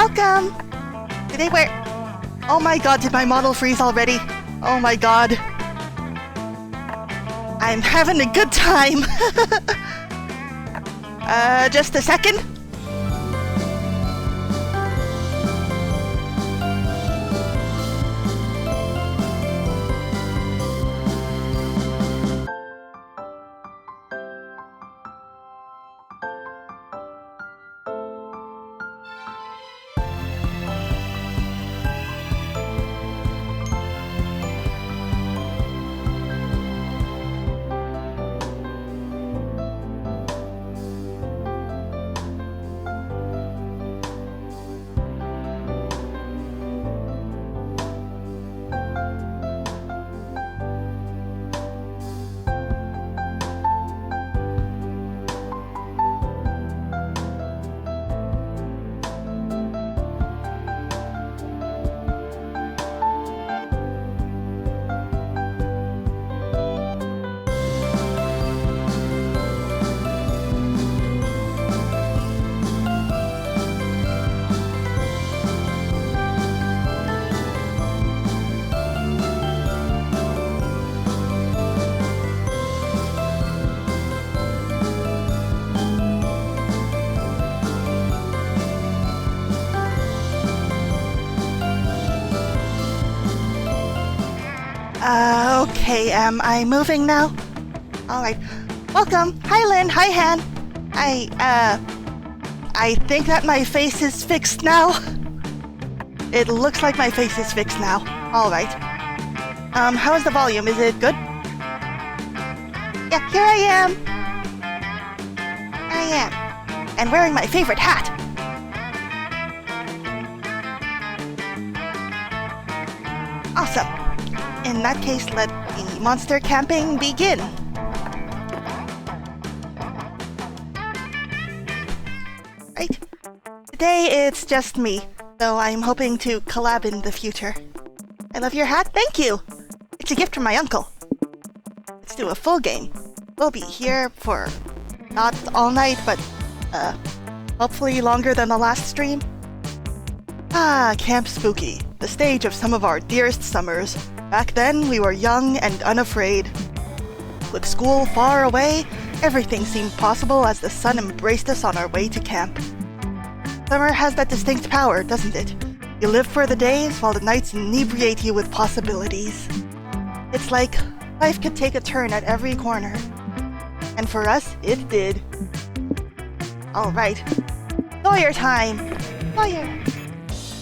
Welcome! Today we're... Oh my god, did my model freeze already? Oh my god. I'm having a good time! Just a second. Okay, am I moving now? Alright. Welcome! Hi Lynn! Hi Han! I think that my face is fixed now. It looks like my face is fixed now. Alright. How is the volume? Is it good? Yeah, here I am! And wearing my favorite hat! Awesome! In that case, let the monster camping begin! Right? Today it's just me, though I'm hoping to collab in the future. I love your hat, thank you! It's a gift from my uncle. Let's do a full game. We'll be here for not all night, but hopefully longer than the last stream. Ah, Camp Spooky, the stage of some of our dearest summers. Back then, we were young and unafraid. With school far away, everything seemed possible as the sun embraced us on our way to camp. Summer has that distinct power, doesn't it? You live for the days while the nights inebriate you with possibilities. It's like life could take a turn at every corner. And for us, it did. Alright. Lawyer time! Lawyer!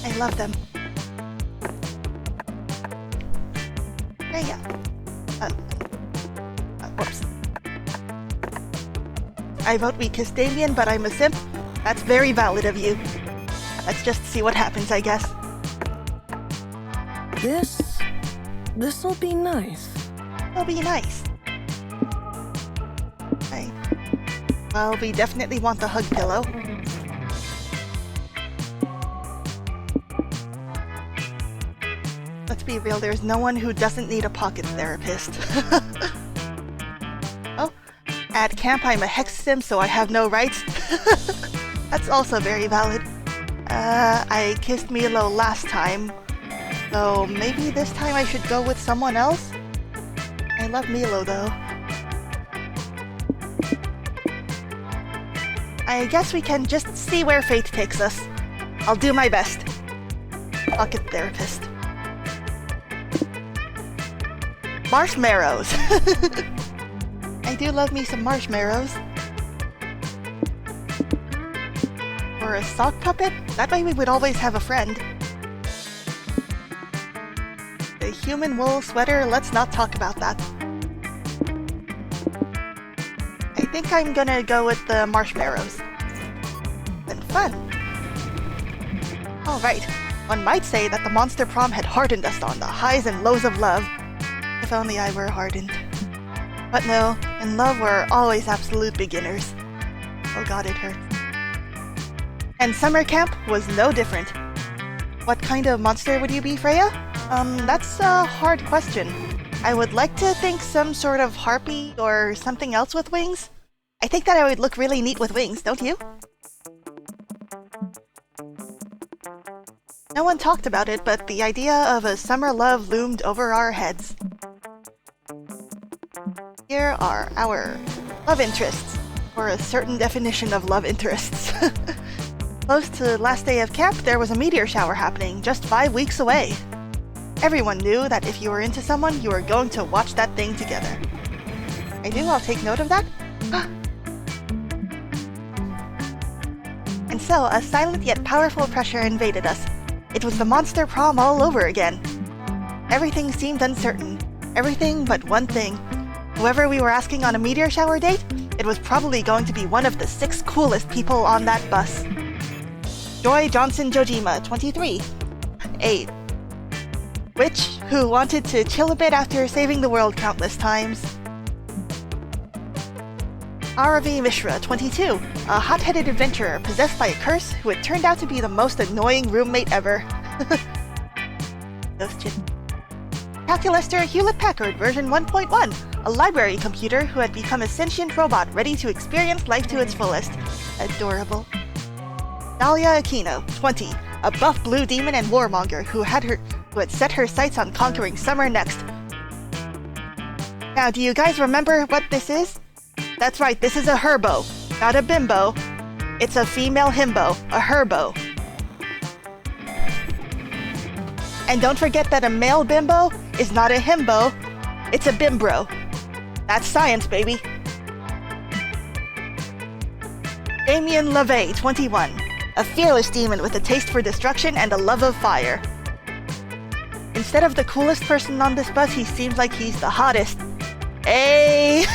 I love them. Yeah. Whoops. I vote we kiss Damien, but I'm a simp. That's very valid of you. Let's just see what happens, I guess. This'll be nice. It'll be nice. Right. Well, we definitely want the hug pillow. Let's be real, there's no one who doesn't need a pocket therapist. Oh, at camp I'm a hex sim, so I have no rights. That's also very valid. I kissed Milo last time, so maybe this time I should go with someone else? I love Milo though. I guess we can just see where fate takes us. I'll do my best. Pocket therapist. Marshmallows! I do love me some marshmallows. Or a sock puppet? That way we would always have a friend. The human wool sweater, let's not talk about that. I think I'm gonna go with the marshmallows. Been fun. Alright, one might say that the monster prom had hardened us on the highs and lows of love. If only I were hardened. But no, in love we're always absolute beginners. Oh god, it hurts. And summer camp was no different. What kind of monster would you be, Freya? That's a hard question. I would like to think some sort of harpy or something else with wings. I think that I would look really neat with wings, don't you? No one talked about it, but the idea of a summer love loomed over our heads. Here are our love interests, or a certain definition of love interests. Close to last day of camp, there was a meteor shower happening, just 5 weeks away. Everyone knew that if you were into someone, you were going to watch that thing together. I'll take note of that. And so, a silent yet powerful pressure invaded us. It was the monster prom all over again. Everything seemed uncertain. Everything but one thing. Whoever we were asking on a meteor shower date, it was probably going to be one of the 6 coolest people on that bus. Joy Johnson Jojima, 23. A witch who wanted to chill a bit after saving the world countless times. Aravi Mishra, 22. A hot-headed adventurer possessed by a curse who had turned out to be the most annoying roommate ever. Those chits. Calculester Hewlett-Packard version 1.1. A library computer who had become a sentient robot ready to experience life to its fullest. Adorable. Dahlia Aquino, 20. A buff blue demon and warmonger who had set her sights on conquering summer next. Now, do you guys remember what this is? That's right, this is a herbo, not a bimbo. It's a female himbo, a herbo. And don't forget that a male bimbo is not a himbo, it's a bimbro. That's science, baby. Damien LaVey, 21. A fearless demon with a taste for destruction and a love of fire. Instead of the coolest person on this bus, he seems like he's the hottest. Hey!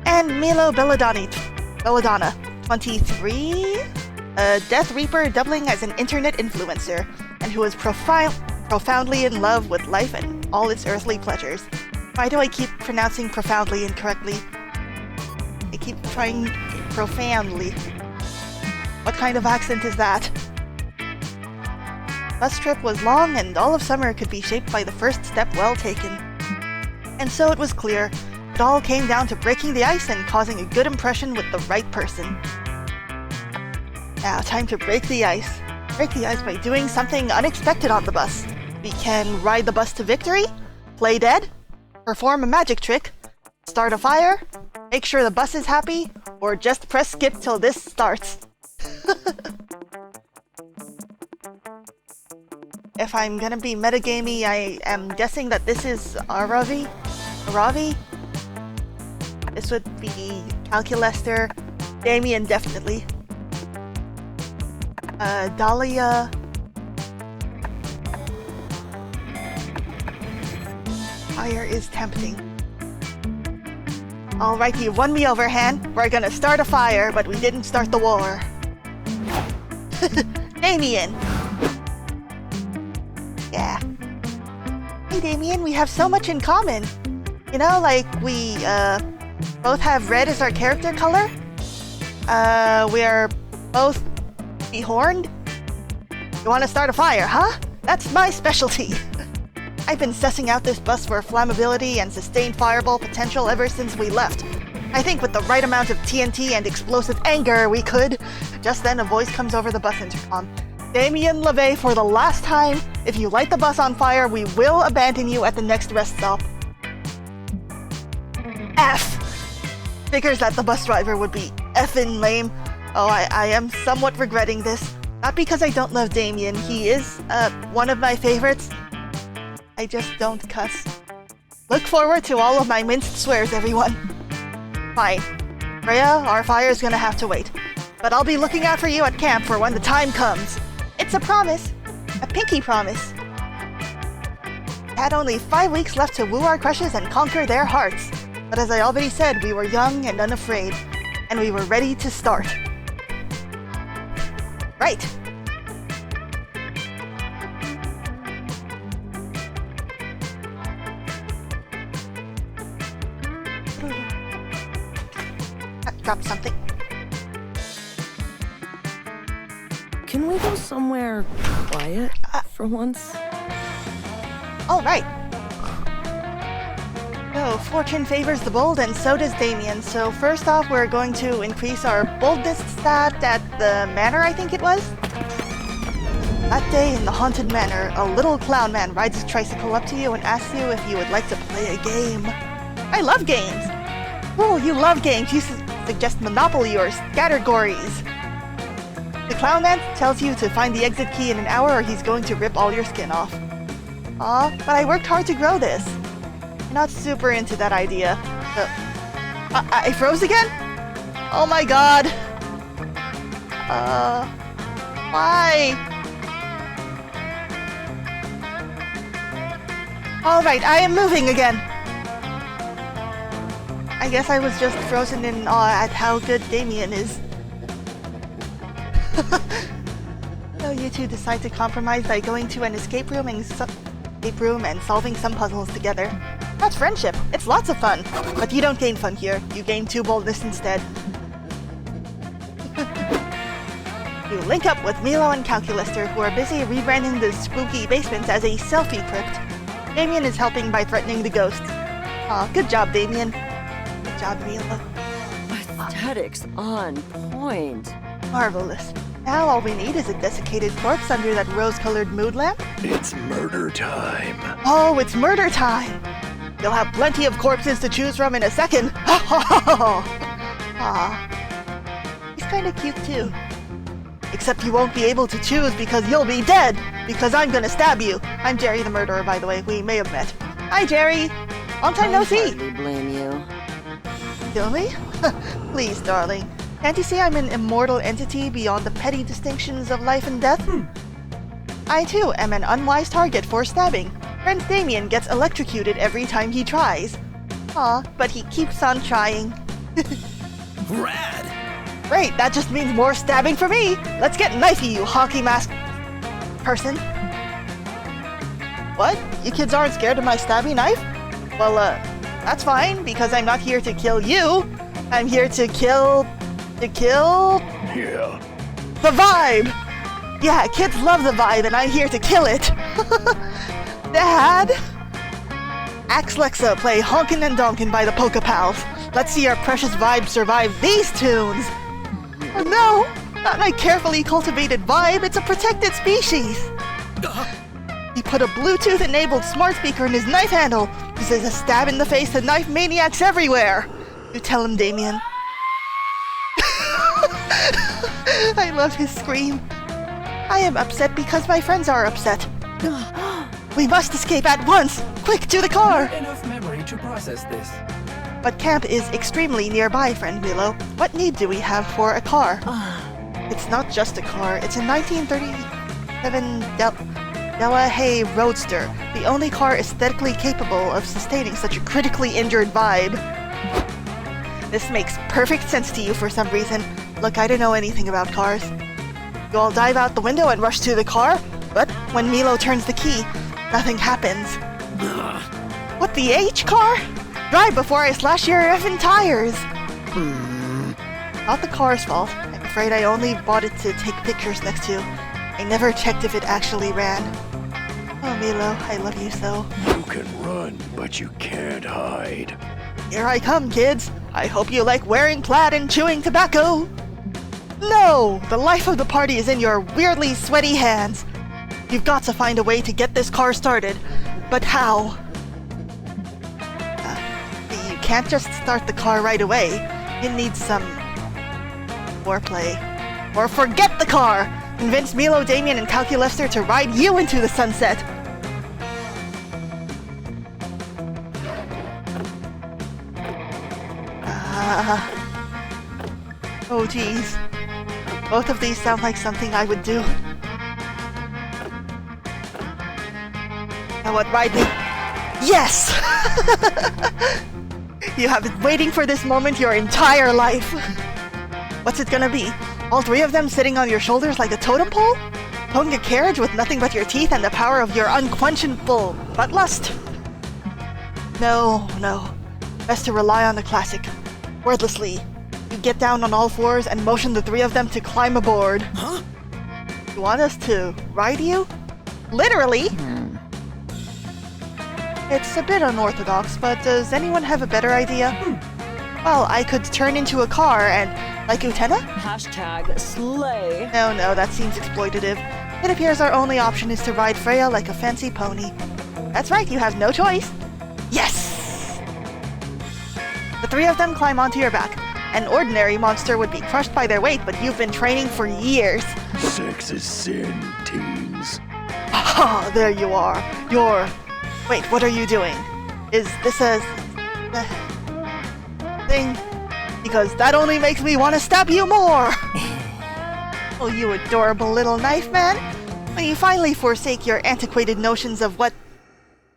And Milo Belladonna, 23? A Death Reaper doubling as an internet influencer, and who is profoundly in love with life and all its earthly pleasures. Why do I keep pronouncing profoundly incorrectly? I keep trying profoundly. What kind of accent is that? Bus trip was long, and all of summer could be shaped by the first step well taken. And so it was clear. It all came down to breaking the ice and causing a good impression with the right person. Now, time to break the ice. Break the ice by doing something unexpected on the bus. We can ride the bus to victory, play dead, perform a magic trick, start a fire, make sure the bus is happy, or just press skip till this starts. If I'm gonna be metagamey, I am guessing that this is Aravi? This would be Calculester, Damien definitely. Dahlia. Fire is tempting. Alright, you won me over, Han. We're gonna start a fire, but we didn't start the war. Damien! Yeah. Hey Damien, we have so much in common. You know, like we both have red as our character color. We are both dehorned. You want to start a fire, huh? That's my specialty. I've been sussing out this bus for flammability and sustained fireball potential ever since we left. I think with the right amount of TNT and explosive anger, we could. Just then, a voice comes over the bus intercom. Damien LaVey, for the last time, if you light the bus on fire, we will abandon you at the next rest stop. F! Figures that the bus driver would be effing lame. Oh, I am somewhat regretting this. Not because I don't love Damien, he is, one of my favorites. I just don't cuss. Look forward to all of my minced swears, everyone. Fine. Freya, our fire's gonna have to wait. But I'll be looking out for you at camp for when the time comes. It's a promise. A pinky promise. We had only 5 weeks left to woo our crushes and conquer their hearts. But as I already said, we were young and unafraid. And we were ready to start. Right. Drop something. Can we go somewhere quiet for once? All right. So, fortune favors the bold, and so does Damien. So first off, we're going to increase our boldness stat at the manor, I think it was. That day in the haunted manor, a little clown man rides his tricycle up to you and asks you if you would like to play a game. I love games! Cool, you love games. You suggest Monopoly or Scattergories. The clown man tells you to find the exit key in an hour or he's going to rip all your skin off. Aw, but I worked hard to grow this. I'm not super into that idea. I froze again? Oh my god. Why? Alright, I am moving again. I guess I was just frozen in awe at how good Damien is. So you two decide to compromise by going to an escape room and solving some puzzles together. That's friendship. It's lots of fun. But you don't gain fun here. You gain 2 boldness instead. You link up with Milo and Calculister, who are busy rebranding the spooky basement as a selfie crypt. Damien is helping by threatening the ghosts. Aw, good job, Damien. Good job, Milo. Aesthetics on point. Marvelous. Now all we need is a desiccated corpse under that rose-colored mood lamp. It's murder time. Oh, it's murder time! You'll have plenty of corpses to choose from in a second. Aw. He's kinda cute too. Except you won't be able to choose because you'll be dead! Because I'm gonna stab you! I'm Jerry the murderer, by the way. We may have met. Hi, Jerry! Long time no see! I hardly blame you. Kill me? Please, darling. Can't you see I'm an immortal entity beyond the petty distinctions of life and death? I too am an unwise target for stabbing. Friend Damien gets electrocuted every time he tries. Aw, but he keeps on trying. Rad! Great, that just means more stabbing for me! Let's get knifey, you hockey mask person. What? You kids aren't scared of my stabby knife? Well, that's fine, because I'm not here to kill you. I'm here to kill... Yeah. the vibe! Yeah, kids love the vibe, and I'm here to kill it. Dad? Axe Lexa play Honkin' and Donkin' by the Polka Pals. Let's see our precious vibe survive these tunes. Oh no! Not my carefully cultivated vibe, it's a protected species! He put a Bluetooth-enabled smart speaker in his knife handle. This is a stab in the face to knife maniacs everywhere! You tell him, Damien. I love his scream. I am upset because my friends are upset. We must escape at once! Quick, to the car! Enough memory to process this. But camp is extremely nearby, friend Milo. What need do we have for a car? It's not just a car, it's a 1937 Delahaye Roadster, the only car aesthetically capable of sustaining such a critically injured vibe. This makes perfect sense to you for some reason. Look, I don't know anything about cars. You all dive out the window and rush to the car, but when Milo turns the key, nothing happens. What, the H car? Drive before I slash your effing tires! Not the car's fault. I'm afraid I only bought it to take pictures next to. I never checked if it actually ran. Oh, Milo, I love you so. You can run, but you can't hide. Here I come, kids! I hope you like wearing plaid and chewing tobacco! No! The life of the party is in your weirdly sweaty hands! You've got to find a way to get this car started. But how? You can't just start the car right away. You need some... foreplay. Or forget the car! Convince Milo, Damien, and Calculister to ride you into the sunset! Oh geez. Both of these sound like something I would do. Now what, ride me? Yes! You have been waiting for this moment your entire life. What's it gonna be? All 3 of them sitting on your shoulders like a totem pole? Towing a carriage with nothing but your teeth and the power of your unquenchable butt-lust? No, no. Best to rely on the classic. Wordlessly. You get down on all fours and motion the 3 of them to climb aboard. Huh? You want us to ride you? Literally? It's a bit unorthodox, but does anyone have a better idea? Well, I could turn into a car and... like Utena? Hashtag slay. No, that seems exploitative. It appears our only option is to ride Freya like a fancy pony. That's right, you have no choice. Yes! The three of them climb onto your back. An ordinary monster would be crushed by their weight, but you've been training for years. Sex is sin, teens. Ah, there you are. Wait, what are you doing? Is this a thing? Because that only makes me want to stab you more! Oh, you adorable little knife man. When you finally forsake your antiquated notions of what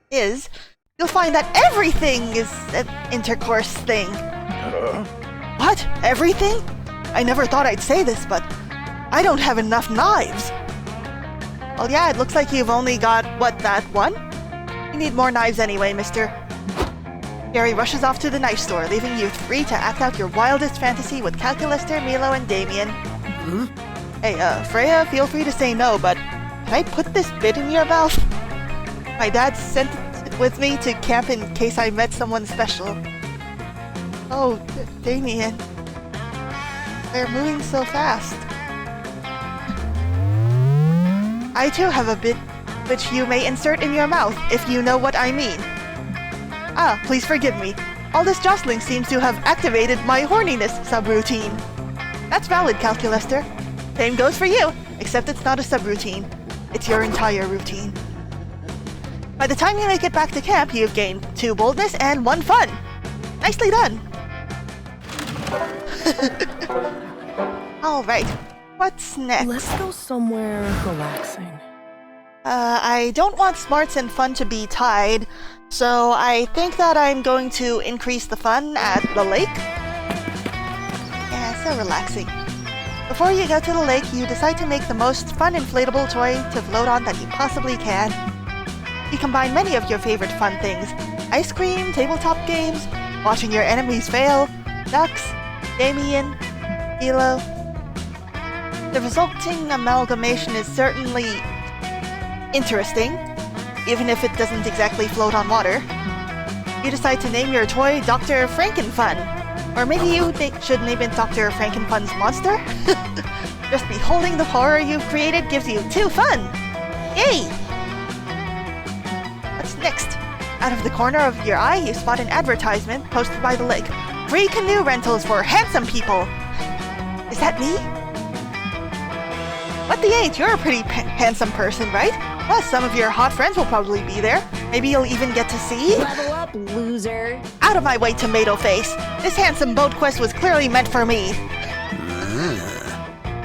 is, you'll find that everything is an intercourse thing. What? Everything? I never thought I'd say this, but I don't have enough knives. Well, yeah, it looks like you've only got, what, that one? You need more knives anyway, mister. Gary rushes off to the knife store, leaving you free to act out your wildest fantasy with Calculaster, Milo, and Damien. Hey, Freya, feel free to say no, but can I put this bit in your mouth? My dad sent it with me to camp in case I met someone special. Oh, Damien. They're moving so fast. I too have a bit which you may insert in your mouth, if you know what I mean. Ah, please forgive me. All this jostling seems to have activated my horniness subroutine. That's valid, Calculaster. Same goes for you, except it's not a subroutine. It's your entire routine. By the time you make it back to camp, you've gained 2 boldness and 1 fun. Nicely done. Alright, what's next? Let's go somewhere relaxing. I don't want smarts and fun to be tied, so I think that I'm going to increase the fun at the lake. Yeah, so relaxing. Before you go to the lake, you decide to make the most fun inflatable toy to float on that you possibly can. You combine many of your favorite fun things: ice cream, tabletop games, watching your enemies fail, ducks, Damien, Hilo. The resulting amalgamation is certainly interesting, even if it doesn't exactly float on water. You decide to name your toy Dr. Frankenfun. Or maybe you should name it Dr. Frankenfun's Monster? Just beholding the horror you've created gives you 2 fun! Yay! What's next? Out of the corner of your eye, you spot an advertisement posted by the lake. Free canoe rentals for handsome people! Is that me? What the ain't? You're a pretty handsome person, right? Plus, some of your hot friends will probably be there. Maybe you'll even get to see... Level up, loser. Out of my way, tomato face! This handsome boat quest was clearly meant for me!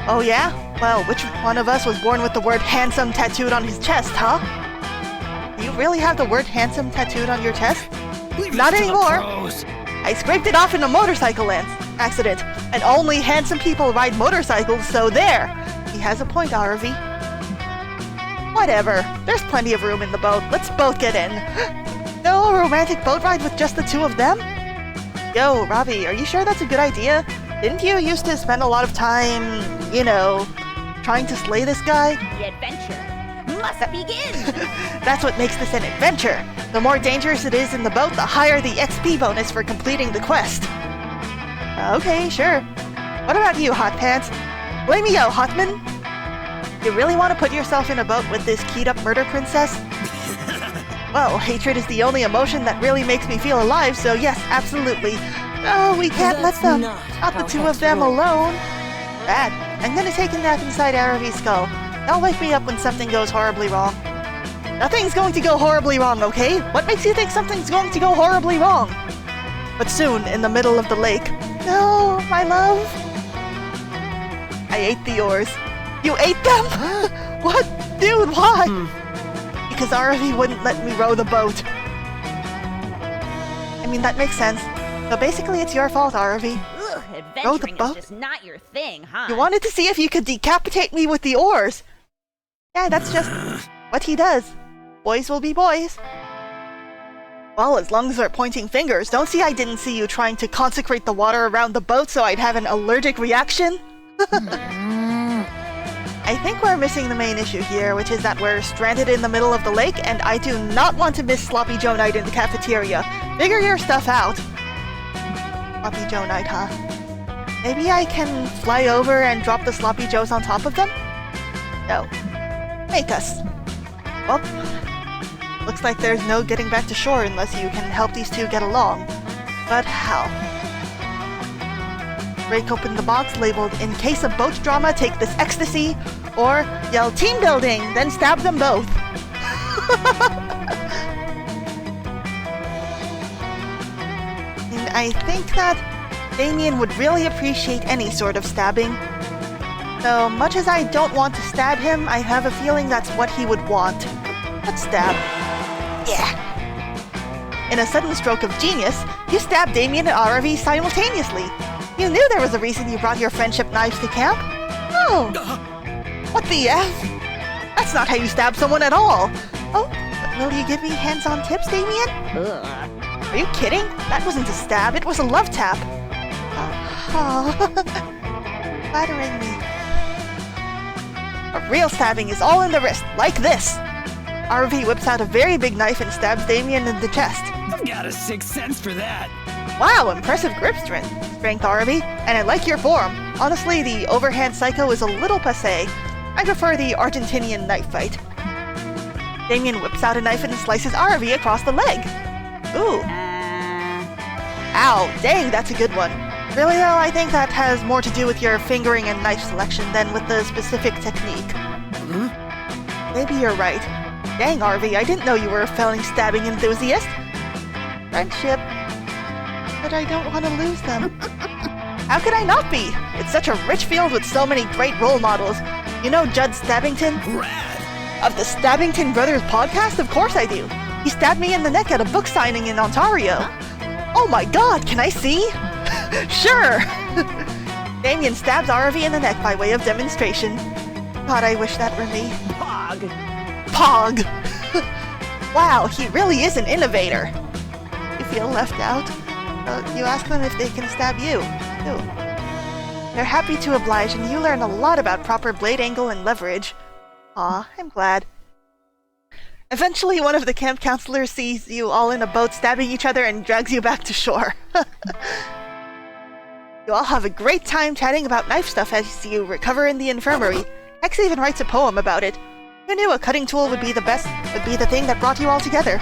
Oh yeah? Well, which one of us was born with the word handsome tattooed on his chest, huh? You really have the word handsome tattooed on your chest? Not anymore! I scraped it off in a motorcycle accident, and only handsome people ride motorcycles, so there! He has a point, RV. Whatever. There's plenty of room in the boat. Let's both get in. No romantic boat ride with just the 2 of them? Yo, Robbie, are you sure that's a good idea? Didn't you used to spend a lot of time, you know, trying to slay this guy? The adventure must begin! That's what makes this an adventure. The more dangerous it is in the boat, the higher the XP bonus for completing the quest. Okay, sure. What about you, Hot Pants? Blame me out, Hotman! You really want to put yourself in a boat with this keyed-up murder princess? Well, hatred is the only emotion that really makes me feel alive, so yes, absolutely. No, we can't let them. Not the 2 of them alone. Bad. I'm gonna take a nap inside Aravi's skull. That'll wake me up when something goes horribly wrong. Nothing's going to go horribly wrong, okay? What makes you think something's going to go horribly wrong? But soon, in the middle of the lake... No, my love! I ate the oars. You ate them? What? Dude, why? Because RV wouldn't let me row the boat. I mean, that makes sense. So basically, it's your fault, RV. Ugh, Row the adventuring boat? is just not your thing, huh? You wanted to see if you could decapitate me with the oars. Yeah, that's just what he does. Boys will be boys. Well, as long as we're pointing fingers, don't see I didn't see you trying to consecrate the water around the boat so I'd have an allergic reaction? I think we're missing the main issue here, which is that we're stranded in the middle of the lake, and I do not want to miss Sloppy Joe Night in the cafeteria. Figure your stuff out. Sloppy Joe Night, huh? Maybe I can fly over and drop the Sloppy Joes on top of them? No. make us. Well, looks like there's no getting back to shore unless you can help these two get along. But how? Break open the box labeled, "In case of boat drama, take this ecstasy," or yell, "Team building," then stab them both. And I think that Damien would really appreciate any sort of stabbing. Though, much as I don't want to stab him, I have a feeling that's what he would want. Let's stab. Yeah. In a sudden stroke of genius, you stabbed Damien and RV simultaneously. You knew there was a reason you brought your friendship knives to camp. Oh. What the F? That's not how you stab someone at all. Oh, will you give me hands-on tips, Damien? Are you kidding? That wasn't a stab, it was a love tap. Oh. Flattering me. A real stabbing is all in the wrist, like this. RV whips out a very big knife and stabs Damien in the chest. I've got a sixth sense for that. Wow, impressive grip strength, RV, and I like your form. Honestly, the overhand psycho is a little passé. I prefer the Argentinian knife fight. Damien whips out a knife and slices RV across the leg. Ooh. Ow, dang, that's a good one. Really though, I think that has more to do with your fingering and knife selection than with the specific technique. Maybe you're right. Dang, RV, I didn't know you were a felling stabbing enthusiast. Friendship. But I don't want to lose them. How could I not be? It's such a rich field with so many great role models. You know Judd Stabbington? Rad. Of the Stabbington Brothers podcast? Of course I do. He stabbed me in the neck at a book signing in Ontario. Oh my god, can I see? Sure! Damien stabs RV in the neck by way of demonstration. God, I wish that were me. Pog! Wow, he really is an innovator. You feel left out? You ask them if they can stab you, too. They're happy to oblige, and you learn a lot about proper blade angle and leverage. Aw, I'm glad. Eventually, one of the camp counselors sees you all in a boat stabbing each other and drags you back to shore. You all have a great time chatting about knife stuff as you recover in the infirmary. Hex even writes a poem about it. Who knew a cutting tool would be the thing that brought you all together?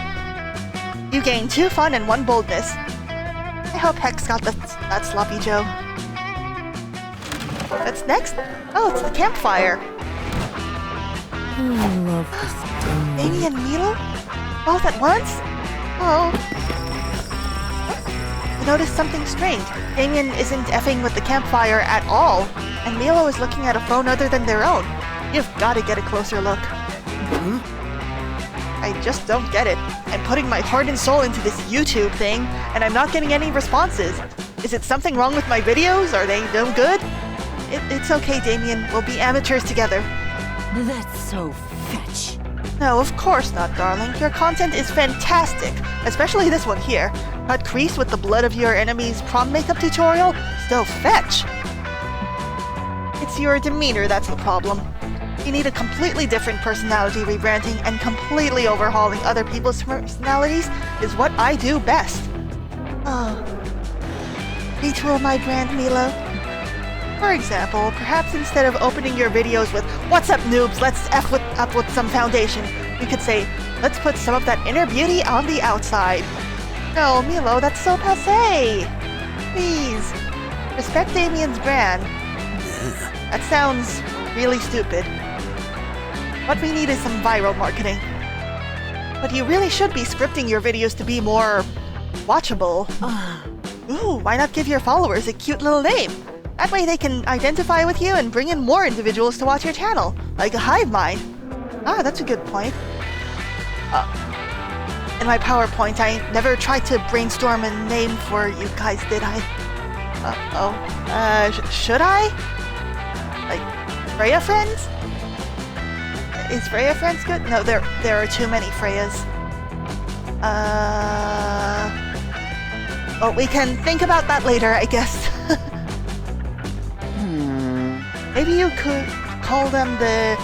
You gain 2 fun and 1 boldness. I hope Hex got that sloppy Joe. What's next? Oh, it's the campfire. I love this Amy and Milo? Both at once? Oh. I noticed something strange. Damien isn't effing with the campfire at all, and Milo is looking at a phone other than their own. You've got to get a closer look. I just don't get it. I'm putting my heart and soul into this YouTube thing, and I'm not getting any responses. Is it something wrong with my videos? Are they no good? It's okay, Damien. We'll be amateurs together. That's so fetch. No, of course not, darling. Your content is fantastic, especially this one here. Cut crease with the blood of your enemy's prom makeup tutorial? Still fetch. It's your demeanor that's the problem. You need a completely different personality rebranding, and completely overhauling other people's personalities is what I do best. Oh. Retool my brand, Milo. For example, perhaps instead of opening your videos with, "What's up, noobs? Let's F up with some foundation," we could say, "Let's put some of that inner beauty on the outside." No, Milo, that's so passé. Please, respect Damien's brand. That sounds really stupid. What we need is some viral marketing. But you really should be scripting your videos to be more watchable. Ooh, why not give your followers a cute little name? That way they can identify with you and bring in more individuals to watch your channel, like a hive mind. Ah, that's a good point. In my PowerPoint, I never tried to brainstorm a name for you guys, did I? Should I? Like, Freya Friends? Is Freya Friends good? No, there are too many Freyas. Well, we can think about that later, I guess. Maybe you could call them the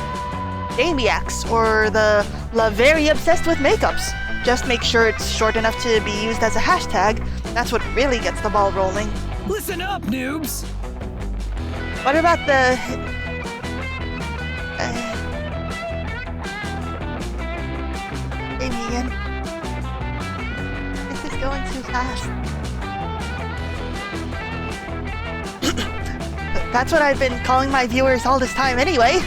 Damiacs or the La Very Obsessed with Makeups. Just make sure it's short enough to be used as a hashtag. That's what really gets the ball rolling. Listen up, noobs! What about the... Damien. This is going too fast. That's what I've been calling my viewers all this time anyway.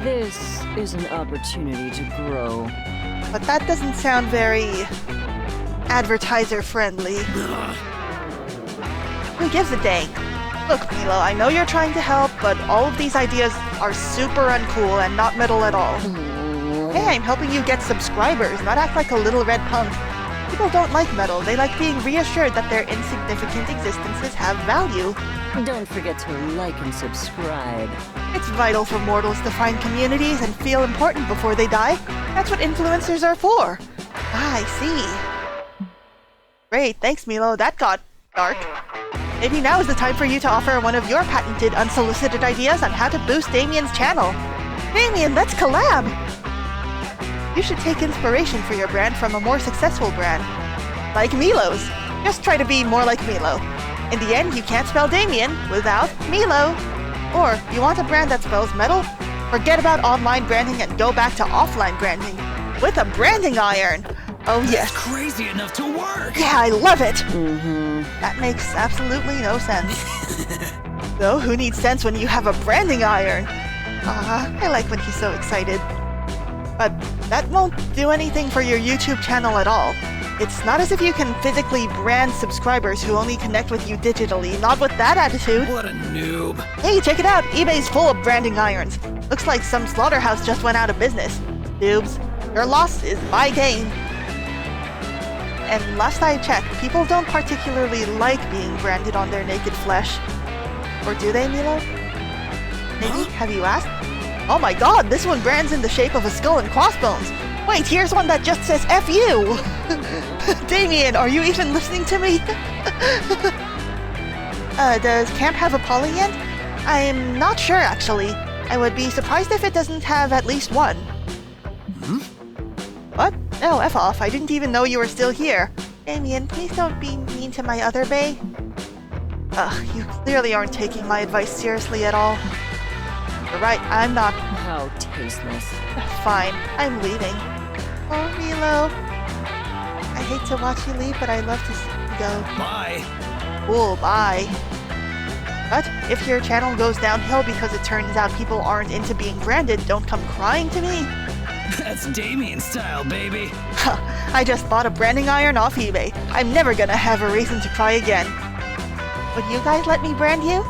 This is an opportunity to grow. But that doesn't sound very advertiser-friendly. Who gives a dang? Look, Milo, I know you're trying to help, but all of these ideas are super uncool and not metal at all. Hey, I'm helping you get subscribers, not act like a little red punk. People don't like metal. They like being reassured that their insignificant existences have value. Don't forget to like and subscribe. It's vital for mortals to find communities and feel important before they die. That's what influencers are for. Ah, I see. Great, thanks Milo. That got dark. Maybe now is the time for you to offer one of your patented unsolicited ideas on how to boost Damien's channel. Damien, let's collab! You should take inspiration for your brand from a more successful brand. Like Milo's. Just try to be more like Milo. In the end, you can't spell Damien without Milo. Or, you want a brand that spells metal? Forget about online branding and go back to offline branding. With a branding iron! Oh yes. That's crazy enough to work. Yeah, I love it! That makes absolutely no sense. Though, who needs sense when you have a branding iron? I like when he's so excited. But that won't do anything for your YouTube channel at all. It's not as if you can physically brand subscribers who only connect with you digitally, not with that attitude. What a noob. Hey, check it out! eBay's full of branding irons. Looks like some slaughterhouse just went out of business. Noobs, your loss is my gain. And last I checked, people don't particularly like being branded on their naked flesh. Or do they, Milo? Maybe? Have you asked? Oh my god, this one brands in the shape of a skull and crossbones! Wait, here's one that just says F you! Damien, are you even listening to me? Does camp have a poly yet? I'm not sure, actually. I would be surprised if it doesn't have at least one. What? No, F off. I didn't even know you were still here. Damien, please don't be mean to my other bae. Ugh, you clearly aren't taking my advice seriously at all. You're right, I'm not. How tasteless. Fine, I'm leaving. Oh, Milo. I hate to watch you leave, but I love to see you go. Bye. Cool, bye. But if your channel goes downhill because it turns out people aren't into being branded, don't come crying to me. That's Damien style, baby. I just bought a branding iron off eBay. I'm never gonna have a reason to cry again. Would you guys let me brand you?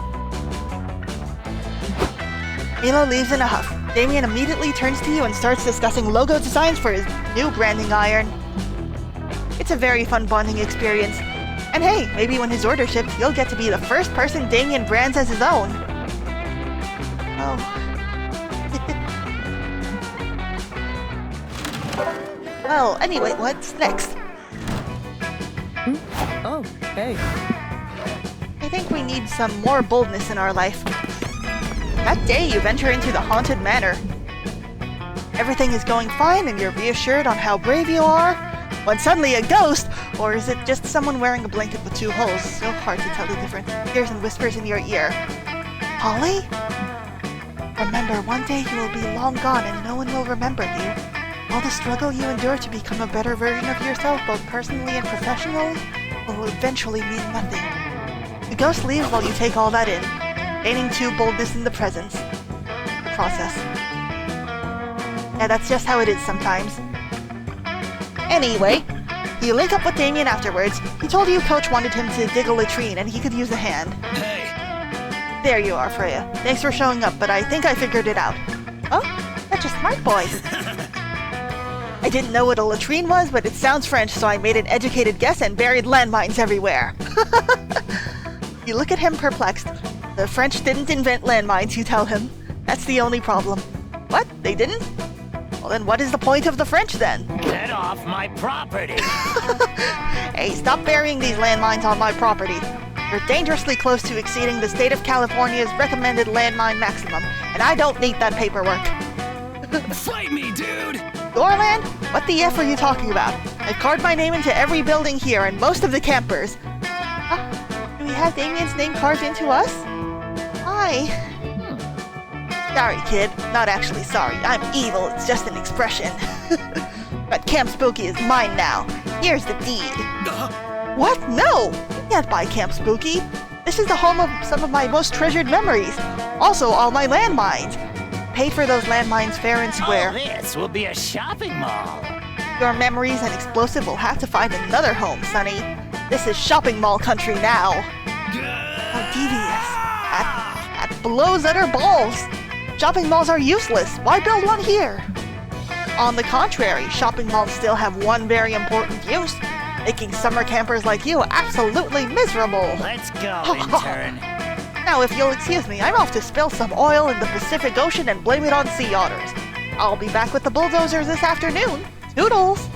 Milo leaves in a huff. Damien immediately turns to you and starts discussing logo designs for his new branding iron. It's a very fun bonding experience. And hey, maybe when his order ships, you'll get to be the first person Damien brands as his own. Oh. Well, anyway, what's next? Oh, hey. I think we need some more boldness in our life. That day you venture into the haunted manor. Everything is going fine and you're reassured on how brave you are, when suddenly a ghost, or is it just someone wearing a blanket with two holes, so hard to tell the difference, appears and whispers in your ear. Polly? Remember, one day you will be long gone and no one will remember you. All the struggle you endure to become a better version of yourself, both personally and professionally, will eventually mean nothing. The ghost leaves while you take all that in, gaining true boldness in the presence. The process. Yeah, that's just how it is sometimes. Anyway, you link up with Damien afterwards. He told you Coach wanted him to dig a latrine and he could use a hand. Hey. There you are, Freya. Thanks for showing up, but I think I figured it out. Oh, such a smart boy. I didn't know what a latrine was, but it sounds French, so I made an educated guess and buried landmines everywhere. You look at him perplexed. The French didn't invent landmines, you tell him. That's the only problem. What? They didn't? Well, then what is the point of the French, then? Get off my property. Hey, stop burying these landmines on my property. You're dangerously close to exceeding the state of California's recommended landmine maximum, and I don't need that paperwork. Fight me, dude. Your land? What the F are you talking about? I've carved my name into every building here and most of the campers. Do we have Damien's name carved into us? Hi. Sorry, kid. Not actually sorry. I'm evil. It's just an expression. But Camp Spooky is mine now. Here's the deed. What? No! You can't buy Camp Spooky. This is the home of some of my most treasured memories. Also, all my landmines. Paid for those landmines fair and square. Oh, this will be a shopping mall. Your memories and explosive will have to find another home, Sonny. This is shopping mall country now. How devious. That blows utter balls. Shopping malls are useless. Why build one here? On the contrary, shopping malls still have one very important use. Making summer campers like you absolutely miserable. Let's go, intern. Now, if you'll excuse me, I'm off to spill some oil in the Pacific Ocean and blame it on sea otters. I'll be back with the bulldozers this afternoon. Toodles!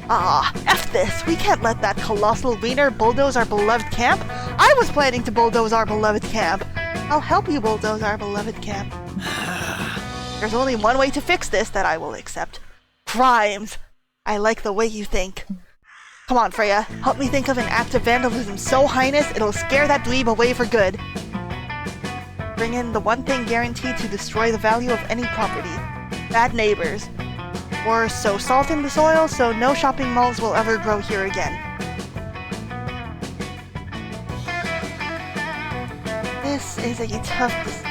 Ah, F this! We can't let that colossal wiener bulldoze our beloved camp. I was planning to bulldoze our beloved camp. I'll help you bulldoze our beloved camp. There's only one way to fix this that I will accept. Crimes! I like the way you think. Come on, Freya. Help me think of an act of vandalism so heinous it'll scare that dweeb away for good. Bring in the one thing guaranteed to destroy the value of any property. Bad neighbors. Or sow salt in the soil so no shopping malls will ever grow here again. This is a tough decision.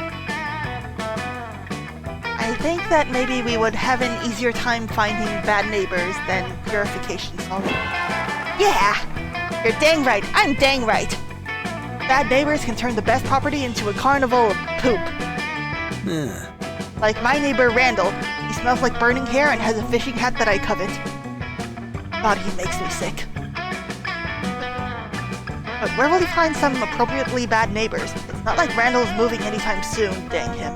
I think that maybe we would have an easier time finding bad neighbors than purification salt. Yeah! You're dang right, I'm dang right! Bad neighbors can turn the best property into a carnival of poop. Like my neighbor Randall. He smells like burning hair and has a fishing hat that I covet. God, he makes me sick. But where will he find some appropriately bad neighbors? It's not like Randall's moving anytime soon, dang him.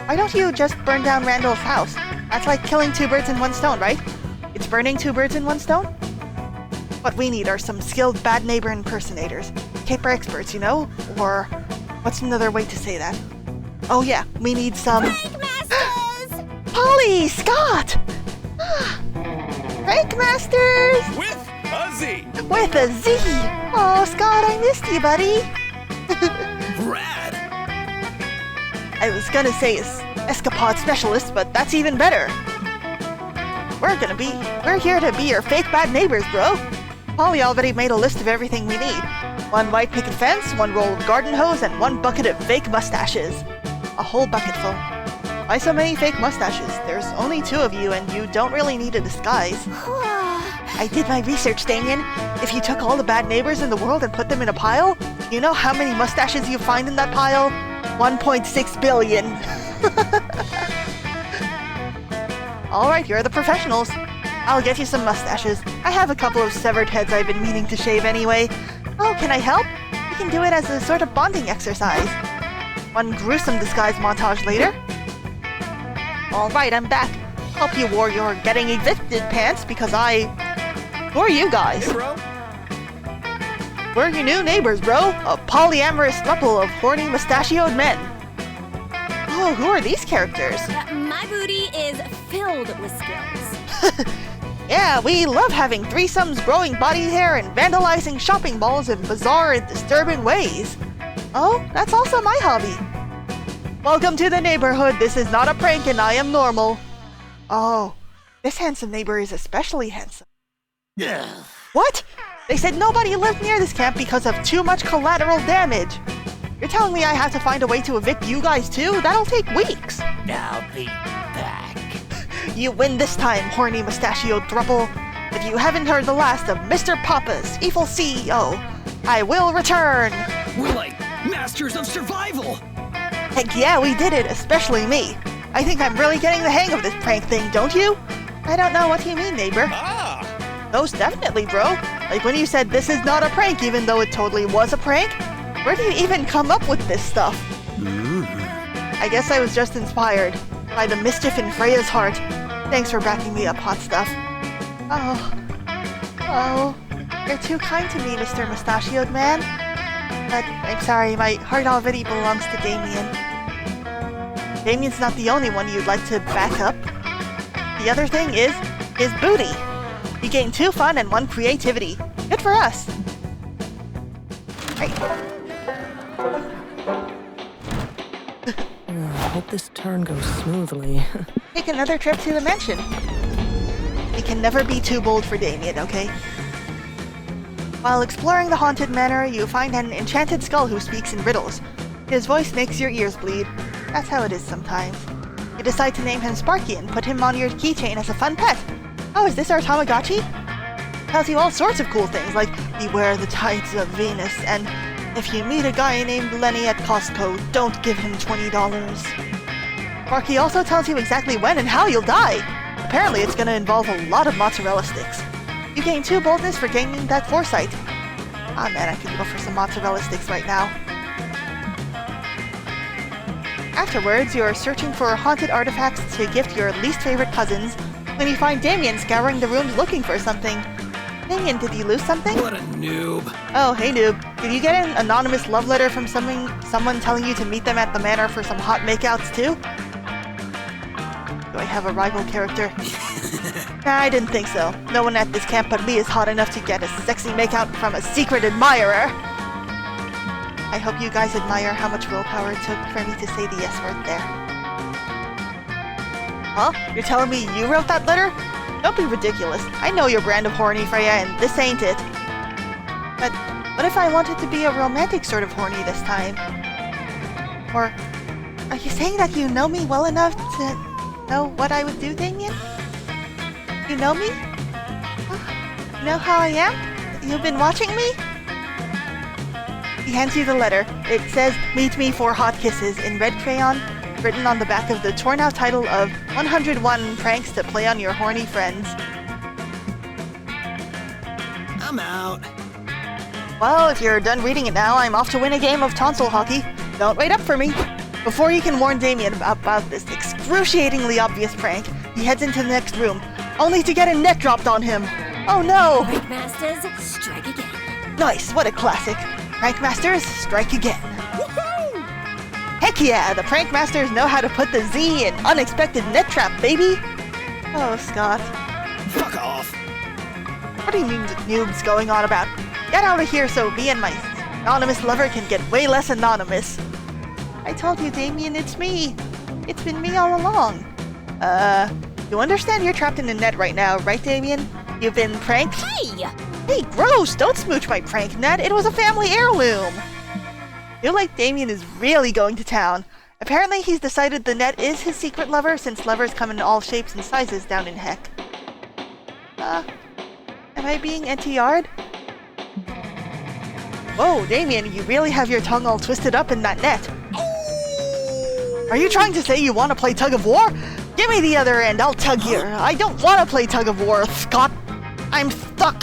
Why don't you just burn down Randall's house? That's like killing two birds in one stone, right? It's burning two birds in one stone? What we need are some skilled bad neighbor impersonators. Caper experts, you know? Or what's another way to say that? Oh yeah, we need some... Masters! Polly! Scott! Prank Masters! With a Z. With a Z! Oh, Scott, I missed you, buddy! Rad. I was gonna say escapade specialist, but that's even better. We're here to be your fake bad neighbors, bro. Polly already made a list of everything we need. 1 white picket fence, 1 roll of garden hose, and 1 bucket of fake mustaches. A whole bucket full. Why so many fake mustaches? There's only 2 of you, and you don't really need a disguise. I did my research, Damien. If you took all the bad neighbors in the world and put them in a pile, you know how many mustaches you find in that pile? 1.6 billion. Alright, you're the professionals. I'll get you some mustaches. I have a couple of severed heads I've been meaning to shave anyway. Oh, can I help? We can do it as a sort of bonding exercise. 1 gruesome disguise montage later. Alright, I'm back. Hope you wore your getting evicted pants because Who are you guys? Hey, bro. We're your new neighbors, bro. A polyamorous couple of horny mustachioed men. Oh, who are these characters? My booty is filled with skills. Yeah, we love having threesomes, growing body hair, and vandalizing shopping malls in bizarre and disturbing ways. Oh, that's also my hobby. Welcome to the neighborhood. This is not a prank and I am normal. Oh, this handsome neighbor is especially handsome. What? They said nobody lived near this camp because of too much collateral damage. You're telling me I have to find a way to evict you guys too? That'll take weeks. I'll be back. You win this time, horny mustachioed thruple. If you haven't heard the last of Mr. Papa's evil CEO, I will return. We're like masters of survival. Heck yeah, we did it, especially me. I think I'm really getting the hang of this prank thing, don't you? I don't know what you mean, neighbor. Most definitely, bro. Like when you said this is not a prank even though it totally was a prank. Where do you even come up with this stuff? I guess I was just inspired by the mischief in Freya's heart. Thanks for backing me up, hot stuff. Oh, you're too kind to me, Mr. Mustachioed Man. But I'm sorry, my heart already belongs to Damien. Damien's not the only one you'd like to back up. The other thing is his booty. You gain 2 fun and 1 creativity. Good for us. Right. I hope this turn goes smoothly. take another trip to the mansion. We can never be too bold for Damien, okay? While exploring the haunted manor, you find an enchanted skull who speaks in riddles. His voice makes your ears bleed. That's how it is sometimes. You decide to name him Sparky and put him on your keychain as a fun pet. Oh, is this our Tamagotchi? Tells you all sorts of cool things, like beware the tides of Venus, and if you meet a guy named Lenny at Costco, don't give him $20. Sparky also tells you exactly when and how you'll die. Apparently it's gonna involve a lot of mozzarella sticks. You gain 2 boldness for gaining that foresight. Ah man, I could go for some mozzarella sticks right now. Afterwards, you're searching for haunted artifacts to gift your least favorite cousins when you find Damien scouring the rooms looking for something. Damien, did you lose something? What a noob. Oh, hey noob. Did you get an anonymous love letter from someone telling you to meet them at the manor for some hot makeouts too? Do I have a rival character? Nah, I didn't think so. No one at this camp but me is hot enough to get a sexy makeout from a secret admirer. I hope you guys admire how much willpower it took for me to say the S word there. Huh? You're telling me you wrote that letter? Don't be ridiculous. I know your brand of horny, Freya, and this ain't it. But what if I wanted to be a romantic sort of horny this time? Or are you saying that you know me well enough to know what I would do, Damien? You know me? You know how I am? You've been watching me? He hands you the letter. It says, "Meet me for hot kisses" in red crayon, written on the back of the torn-out title of 101 Pranks to Play on Your Horny Friends. I'm out. Well, if you're done reading it now, I'm off to win a game of tonsil hockey. Don't wait up for me. Before you can warn Damien about this excruciatingly obvious prank, he heads into the next room, only to get a net dropped on him. Oh no! Prankmasters, strike again. Nice, what a classic. Prankmasters, strike again. Heck yeah, the Prankmasters know how to put the Z in unexpected net trap, baby! Oh, Scott. Fuck off. What are you noobs going on about? Get out of here so me and my anonymous lover can get way less anonymous. I told you, Damien, it's me. It's been me all along. You understand you're trapped in a net right now, right, Damien? You've been pranked? Hey! Hey, gross! Don't smooch my prank net! It was a family heirloom! Feel like Damien is really going to town. Apparently he's decided the net is his secret lover, since lovers come in all shapes and sizes down in heck. Am I being NTR'd? Whoa, Damien, you really have your tongue all twisted up in that net. Are you trying to say you want to play tug of war? Give me the other end, I'll tug here. I don't want to play tug of war, Scott. I'm stuck.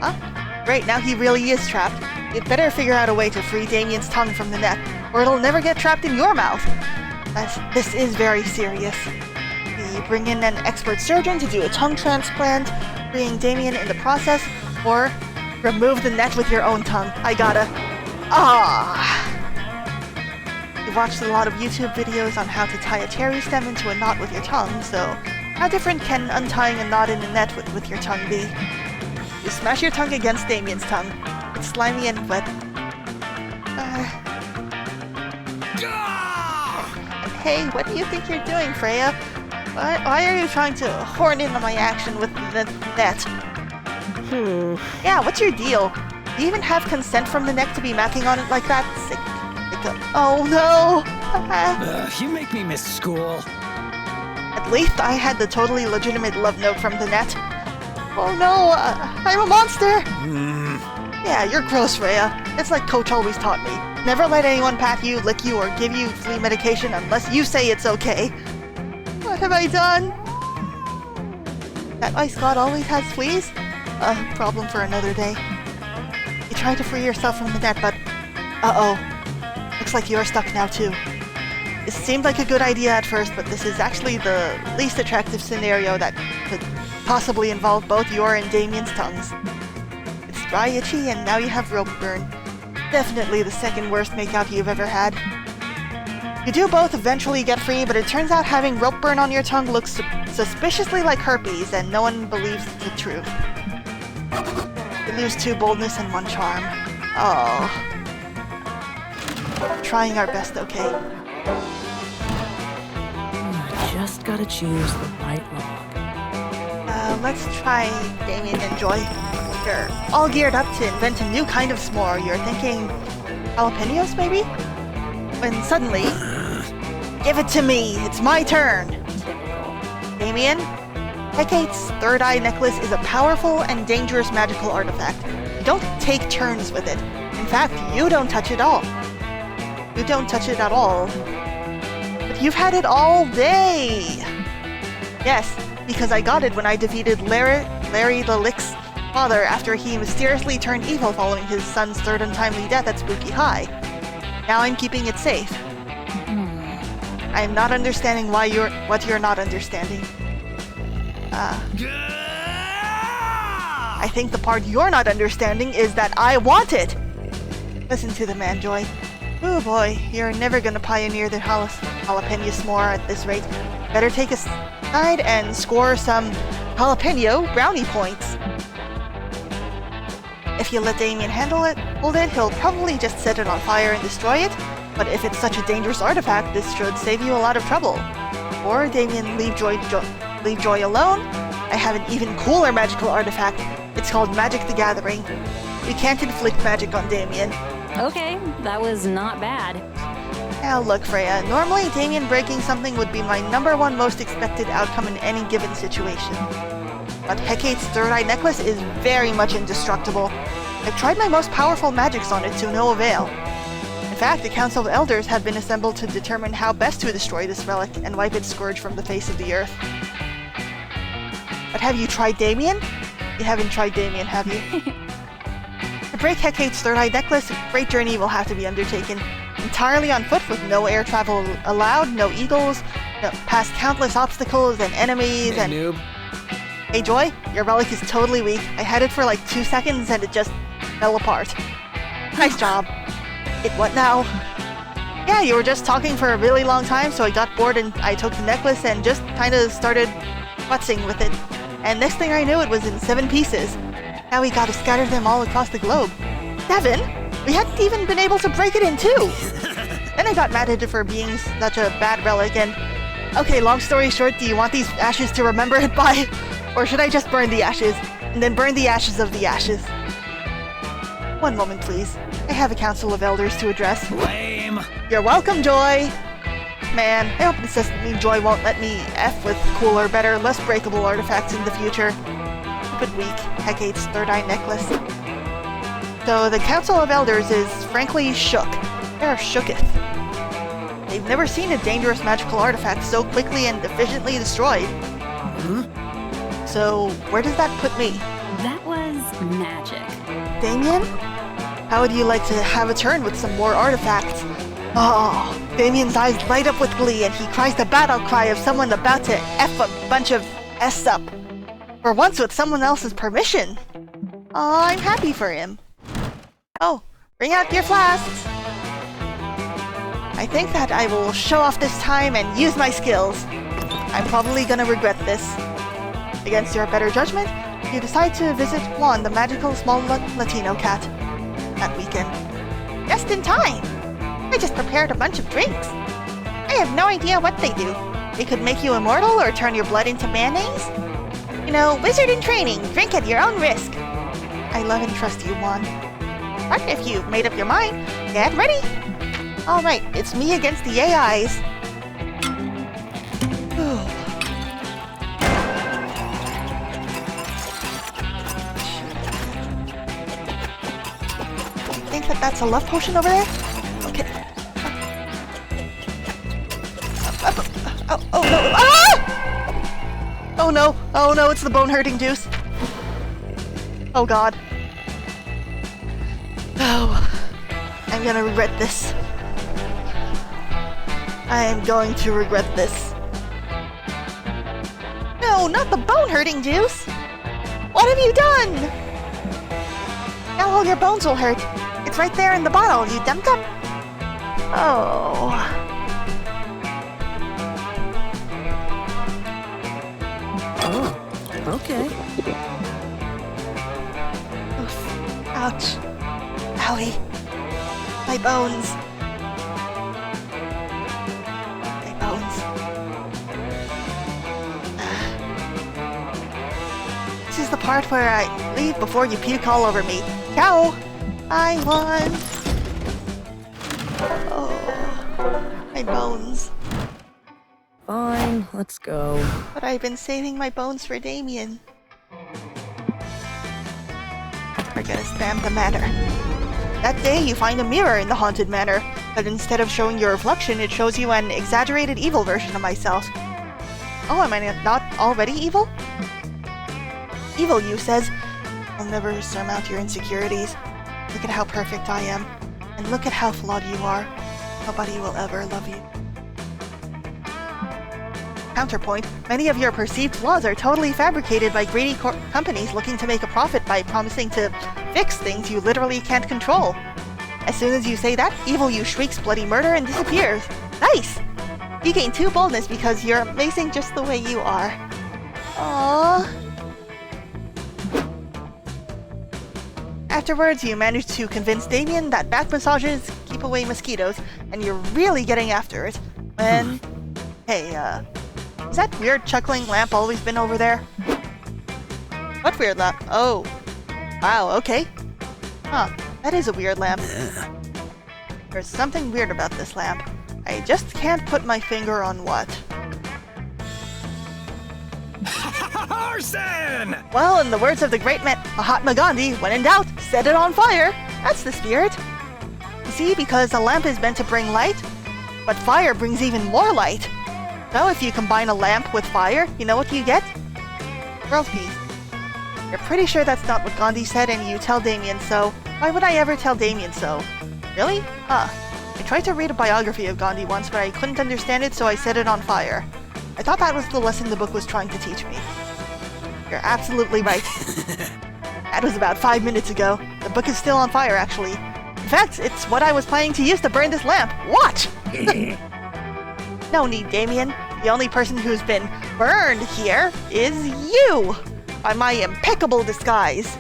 Huh? Great, now he really is trapped. You'd better figure out a way to free Damien's tongue from the net, or it'll never get trapped in your mouth. This is very serious. We bring in an expert surgeon to do a tongue transplant, freeing Damien in the process, or remove the net with your own tongue. I gotta... You've watched a lot of YouTube videos on how to tie a cherry stem into a knot with your tongue, so how different can untying a knot in a net with your tongue be? You smash your tongue against Damien's tongue. It's slimy and wet. And hey, what do you think you're doing, Freya? Why are you trying to horn in on my action with the net? Yeah, what's your deal? Do you even have consent from the neck to be macking on it like that? Oh no! You make me miss school. At least I had the totally legitimate love note from the net. Oh no, I'm a monster! Yeah, you're gross, Freya. It's like Coach always taught me. Never let anyone pat you, lick you, or give you flea medication unless you say it's okay. What have I done? That why Scott always has fleas? Problem for another day. You tried to free yourself from the net, but... uh-oh. Looks like you're stuck now, too. This seemed like a good idea at first, but this is actually the least attractive scenario that could possibly involve both your and Damien's tongues. It's dry, itchy, and now you have rope burn. Definitely the second worst makeout you've ever had. You do both eventually get free, but it turns out having rope burn on your tongue looks suspiciously like herpes, and no one believes the truth. You lose 2 boldness and 1 charm. Oh. Trying our best, okay? Just gotta choose the right log. Let's try Damien and Joy. You're all geared up to invent a new kind of s'more. You're thinking jalapenos, maybe? When suddenly, give it to me! It's my turn! Damien, Hecate's third eye necklace is a powerful and dangerous magical artifact. You don't take turns with it. In fact, you don't touch it all. You don't touch it at all. But you've had it all day! Yes, because I got it when I defeated Larry the Lick's father after he mysteriously turned evil following his son's third untimely death at Spooky High. Now I'm keeping it safe. I'm not understanding what you're not understanding. I think the part you're not understanding is that I want it! Listen to the man, Joy. Oh boy, you're never gonna pioneer the jalapeno s'more at this rate. Better take a side and score some jalapeno brownie points. If you let Damien hold it, he'll probably just set it on fire and destroy it. But if it's such a dangerous artifact, this should save you a lot of trouble. Or Damien, leave Joy alone. I have an even cooler magical artifact. It's called Magic the Gathering. You can't inflict magic on Damien. Okay, that was not bad. Now look, Freya, normally Damien breaking something would be my #1 most expected outcome in any given situation. But Hecate's third eye necklace is very much indestructible. I've tried my most powerful magics on it to no avail. In fact, the Council of Elders have been assembled to determine how best to destroy this relic and wipe its scourge from the face of the earth. But have you tried Damien? You haven't tried Damien, have you? To break Hecate's third eye necklace, a great journey will have to be undertaken. Entirely on foot with no air travel allowed, no eagles, past countless obstacles and enemies and... Noob. Hey Joy, your relic is totally weak. I had it for like 2 seconds and it just fell apart. Nice job. It what now? Yeah, you were just talking for a really long time, so I got bored and I took the necklace and just kinda started futzing with it. And next thing I knew, it was in 7 pieces. Now we gotta scatter them all across the globe. 7? We hadn't even been able to break it in 2! Then I got mad at it for being such a bad relic and... Okay, long story short, do you want these ashes to remember it by? Or should I just burn the ashes, and then burn the ashes of the ashes? One moment, please. I have a Council of Elders to address. Lame. You're welcome, Joy! Man, I hope this doesn't mean Joy won't let me F with cooler, better, less breakable artifacts in the future. Stupid weak, Hecate's third eye necklace. So the Council of Elders is frankly shook. They're shooketh. They've never seen a dangerous magical artifact so quickly and efficiently destroyed. So, where does that put me? That was magic. Damien? How would you like to have a turn with some more artifacts? Oh, Damien's eyes light up with glee and he cries the battle cry of someone about to F a bunch of S up. For once with someone else's permission. Oh, I'm happy for him. Oh, bring out your flasks. I think that I will show off this time and use my skills. I'm probably gonna regret this. Against your better judgment, you decide to visit Juan, the magical small Latino cat, that weekend. Just in time! I just prepared a bunch of drinks. I have no idea what they do. They could make you immortal or turn your blood into mayonnaise. You know, wizard in training, drink at your own risk. I love and trust you, Juan. But if you've made up your mind, get ready! Alright, it's me against the AIs. Think that that's a love potion over there? Okay. Oh no! Ah! Oh no! Oh no! It's the bone-hurting juice. Oh god. Oh, I'm gonna regret this. I am going to regret this. No, not the bone-hurting juice! What have you done? Now all your bones will hurt. It's right there in the bottle, you dum-dum. Oh. Oh, okay. Oof. Ouch. Owie. My bones. My bones. part where I leave before you puke all over me. Ciao! I won! Oh, my bones. Fine, let's go. But I've been saving my bones for Damien. We're gonna stamp the manor. That day, you find a mirror in the haunted manor, but instead of showing your reflection, it shows you an exaggerated evil version of myself. Oh, am I not already evil? Evil, you says, I'll never surmount your insecurities. Look at how perfect I am, and look at how flawed you are. Nobody will ever love you. Counterpoint, many of your perceived flaws are totally fabricated by greedy companies looking to make a profit by promising to fix things you literally can't control. As soon as you say that, evil you shrieks bloody murder and disappears. Nice! You gain 2 boldness because you're amazing just the way you are. Aww. Afterwards, you manage to convince Damien that back massages keep away mosquitoes, and you're really getting after it. When... Hey, has that weird chuckling lamp always been over there? What weird lamp? Oh. Wow, okay. Huh, that is a weird lamp. There's something weird about this lamp. I just can't put my finger on what. Arson! Well, in the words of the great Mahatma Gandhi, when in doubt, set it on fire. That's the spirit. You see, because a lamp is meant to bring light, but fire brings even more light. So if you combine a lamp with fire, you know what you get? World peace. You're pretty sure that's not what Gandhi said, and you tell Damien so. Why would I ever tell Damien so? Really? Huh. I tried to read a biography of Gandhi once, but I couldn't understand it, so I set it on fire. I thought that was the lesson the book was trying to teach me. You're absolutely right. That was about 5 minutes ago. The book is still on fire, actually. In fact, it's what I was planning to use to burn this lamp. Watch! No need, Damien. The only person who's been burned here is you! By my impeccable disguise.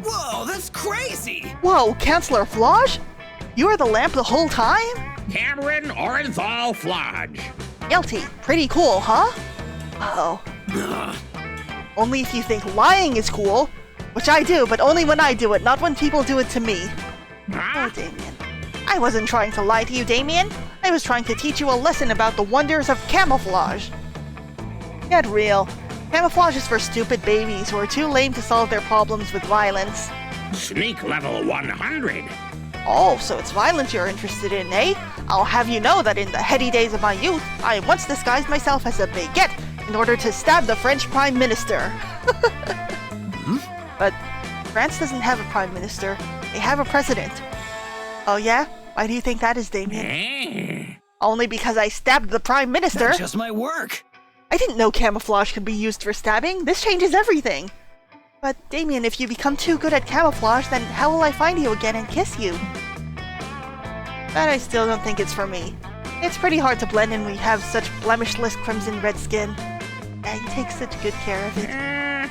Whoa, that's crazy! Whoa, Chancellor Flage? You were the lamp the whole time? Cameron Orenthal Flodge. Guilty. Pretty cool, huh? Uh-oh. Only if you think lying is cool. Which I do, but only when I do it, not when people do it to me. Oh, Damien. I wasn't trying to lie to you, Damien. I was trying to teach you a lesson about the wonders of camouflage. Get real. Camouflage is for stupid babies who are too lame to solve their problems with violence. Sneak level 100. Oh, so it's violence you're interested in, eh? I'll have you know that in the heady days of my youth, I once disguised myself as a baguette in order to stab the French Prime Minister. But France doesn't have a Prime Minister. They have a president. Oh yeah? Why do you think that is, Damien? Only because I stabbed the Prime Minister. That just might work. I didn't know camouflage could be used for stabbing. This changes everything. But, Damien, if you become too good at camouflage, then how will I find you again and kiss you? But I still don't think it's for me. It's pretty hard to blend in when you have such blemishless crimson red skin. Yeah, you take such good care of it.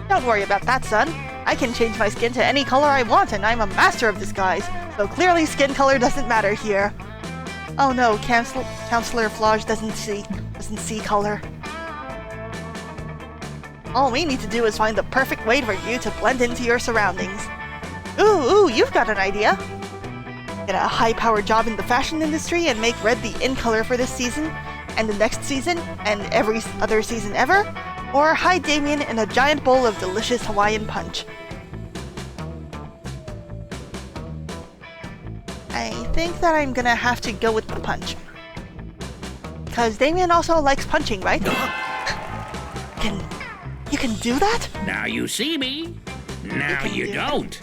Don't worry about that, son. I can change my skin to any color I want, and I'm a master of disguise, so clearly skin color doesn't matter here. Oh no, Counselor Flage doesn't see color. All we need to do is find the perfect way for you to blend into your surroundings. Ooh, you've got an idea. Get a high-powered job in the fashion industry and make red the in color for this season, and the next season, and every other season ever, or hide Damien in a giant bowl of delicious Hawaiian punch. I think that I'm gonna have to go with the punch. Because Damien also likes punching, right? You can do that? Now you see me. Now you don't.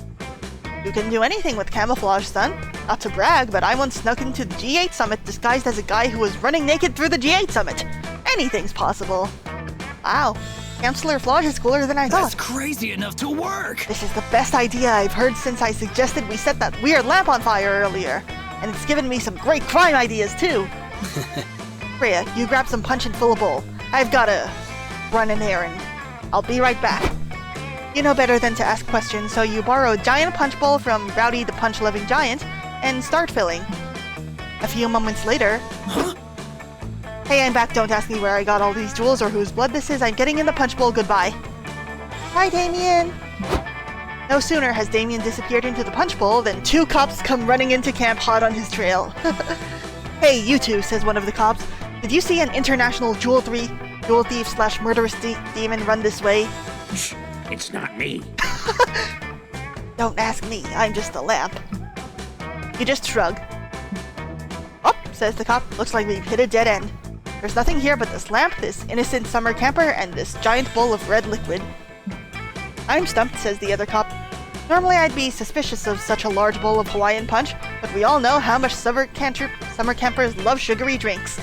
You can do anything with camouflage, son. Not to brag, but I once snuck into the G8 summit disguised as a guy who was running naked through the G8 summit. Anything's possible. Wow, Chancellor Flage is cooler than I thought. That's crazy enough to work! This is the best idea I've heard since I suggested we set that weird lamp on fire earlier. And it's given me some great crime ideas, too. Rhea, you grab some punch and fill a bowl. I've gotta run an errand. I'll be right back. You know better than to ask questions, so you borrow a giant punch bowl from Rowdy the Punch-Loving Giant and start filling. A few moments later... Huh? Hey, I'm back. Don't ask me where I got all these jewels or whose blood this is. I'm getting in the punch bowl. Goodbye. Hi, Damien! No sooner has Damien disappeared into the punch bowl than 2 cops come running into camp hot on his trail. Hey, you two, says one of the cops. Did you see an international jewel thief slash murderous demon run this way? Shh, it's not me. Don't ask me, I'm just a lamp. You just shrug. Oh, says the cop, looks like we've hit a dead end. There's nothing here but this lamp, this innocent summer camper, and this giant bowl of red liquid. I'm stumped, says the other cop. Normally I'd be suspicious of such a large bowl of Hawaiian punch, but we all know how much summer campers love sugary drinks.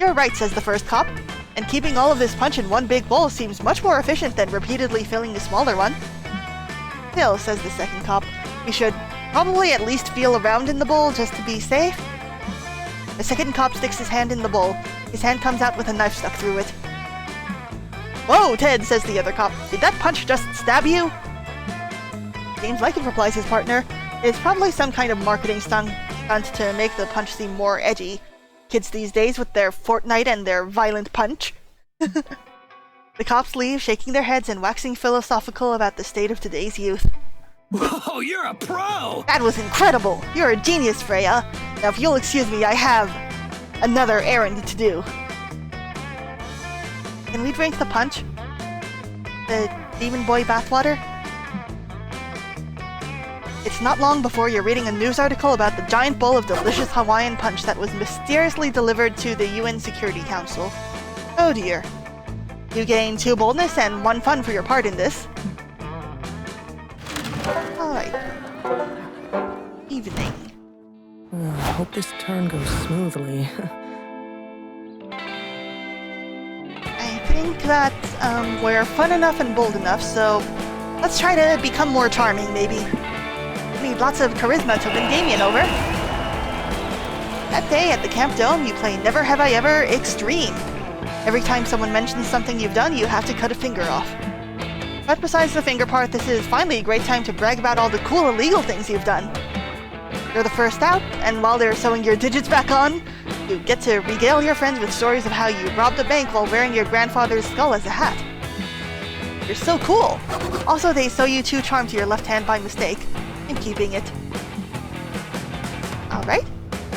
You're right, says the first cop, and keeping all of this punch in one big bowl seems much more efficient than repeatedly filling a smaller one. Still, says the second cop, we should probably at least feel around in the bowl just to be safe. The second cop sticks his hand in the bowl. His hand comes out with a knife stuck through it. Whoa, Ted, says the other cop. Did that punch just stab you? Seems like it, replies his partner. It's probably some kind of marketing stunt to make the punch seem more edgy. Kids these days with their Fortnite and their violent punch. The cops leave, shaking their heads and waxing philosophical about the state of today's youth. Whoa, you're a pro! That was incredible! You're a genius, Freya. Now if you'll excuse me, I have another errand to do. Can we drink the punch? The Demon Boy bathwater? It's not long before you're reading a news article about the giant bowl of delicious Hawaiian punch that was mysteriously delivered to the UN Security Council. Oh dear. You gain 2 boldness and 1 fun for your part in this. Alright. Evening. I hope this turn goes smoothly. I think that we're fun enough and bold enough, so let's try to become more charming, maybe. We need lots of charisma to win Damien over. That day at the Camp Dome, you play Never Have I Ever Extreme. Every time someone mentions something you've done, you have to cut a finger off. But besides the finger part, this is finally a great time to brag about all the cool illegal things you've done. You're the first out, and while they're sewing your digits back on, you get to regale your friends with stories of how you robbed a bank while wearing your grandfather's skull as a hat. You're so cool! Also, they sew you 2 charms to your left hand by mistake. I'm keeping it. Alright,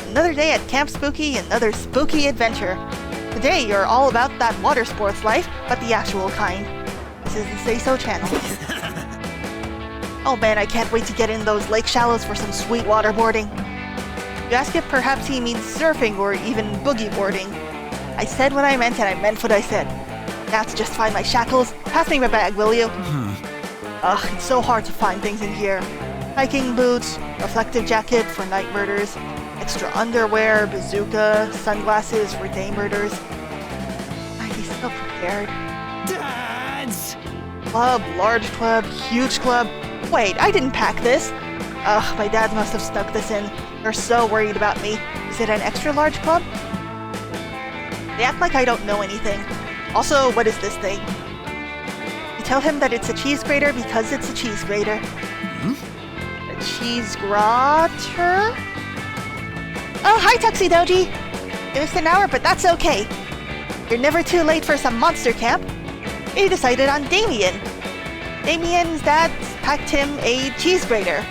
another day at Camp Spooky, another spooky adventure. Today you're all about that water sports life, but the actual kind. This is the Say So channel. Oh man, I can't wait to get in those lake shallows for some sweet waterboarding. You ask if perhaps he means surfing or even boogie boarding. I said what I meant and I meant what I said. That's just fine, my shackles. Pass me my bag, will you? Ugh, it's so hard to find things in here. Hiking boots, reflective jacket for night murders, extra underwear, bazooka, sunglasses for day murders. I'd be so prepared. Dads! Club, large club, huge club. Wait, I didn't pack this. Ugh, my dad must have snuck this in. They're so worried about me. Is it an extra large club? They act like I don't know anything. Also, what is this thing? You tell him that it's a cheese grater because it's a cheese grater. A cheese grater? Oh, hi, Tuxedoji! You missed an hour, but that's okay. You're never too late for some monster camp. We decided on Damien. Damien's dad packed him a cheese grater.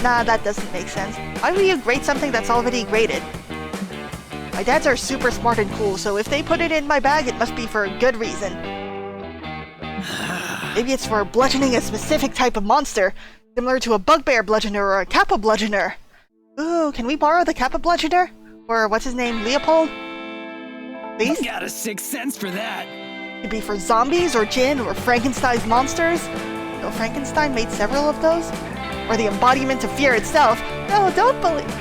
Nah, that doesn't make sense. Why would you grate something that's already grated? My dads are super smart and cool, so if they put it in my bag, it must be for a good reason. Maybe it's for bludgeoning a specific type of monster, similar to a bugbear bludgeoner or a kappa bludgeoner. Ooh, can we borrow the kappa bludgeoner? Or what's his name, Leopold? Please? Got a 6th sense for that. Could be for zombies or Jinn or Frankenstein's monsters. No, Frankenstein made several of those. Or the embodiment of fear itself. No, don't believe.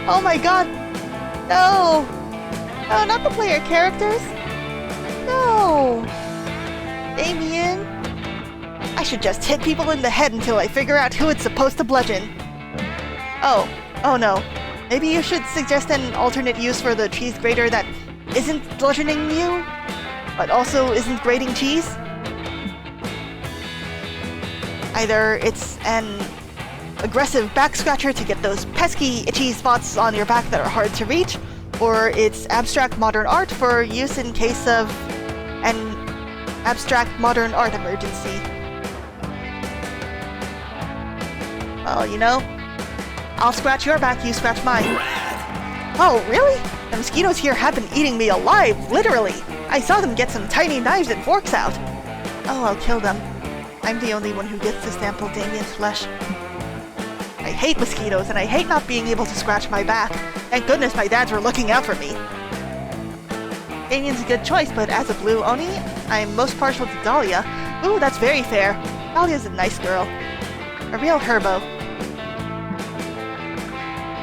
Oh my god. No. No, not the player characters. No. Damien. I should just hit people in the head until I figure out who it's supposed to bludgeon. Oh. Oh no. Maybe you should suggest an alternate use for the cheese grater that isn't bludgeoning you, but also isn't grating cheese? Either it's an aggressive back scratcher to get those pesky itchy spots on your back that are hard to reach, or it's abstract modern art for use in case of an abstract modern art emergency. Well, you know, I'll scratch your back, you scratch mine. Oh, really? The mosquitoes here have been eating me alive, literally. I saw them get some tiny knives and forks out. Oh, I'll kill them. I'm the only one who gets to sample Damien's flesh. I hate mosquitoes, and I hate not being able to scratch my back. Thank goodness my dads were looking out for me. Damien's a good choice, but as a blue Oni, I'm most partial to Dahlia. Ooh, that's very fair. Dahlia's a nice girl. A real herbo.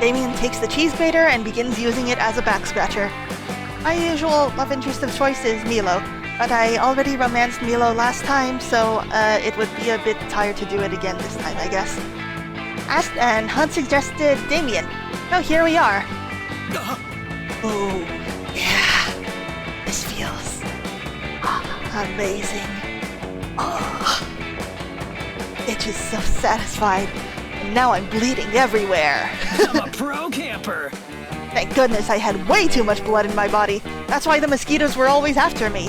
Damien takes the cheese grater and begins using it as a back scratcher. My usual love interest of choice is Milo, but I already romanced Milo last time, so it would be a bit tired to do it again this time, I guess. Asked and Hunt suggested Damien. So here we are. Oh, yeah. This feels amazing. Oh, it's just so satisfied. And now I'm bleeding everywhere. I'm a pro camper. Thank goodness I had way too much blood in my body. That's why the mosquitoes were always after me.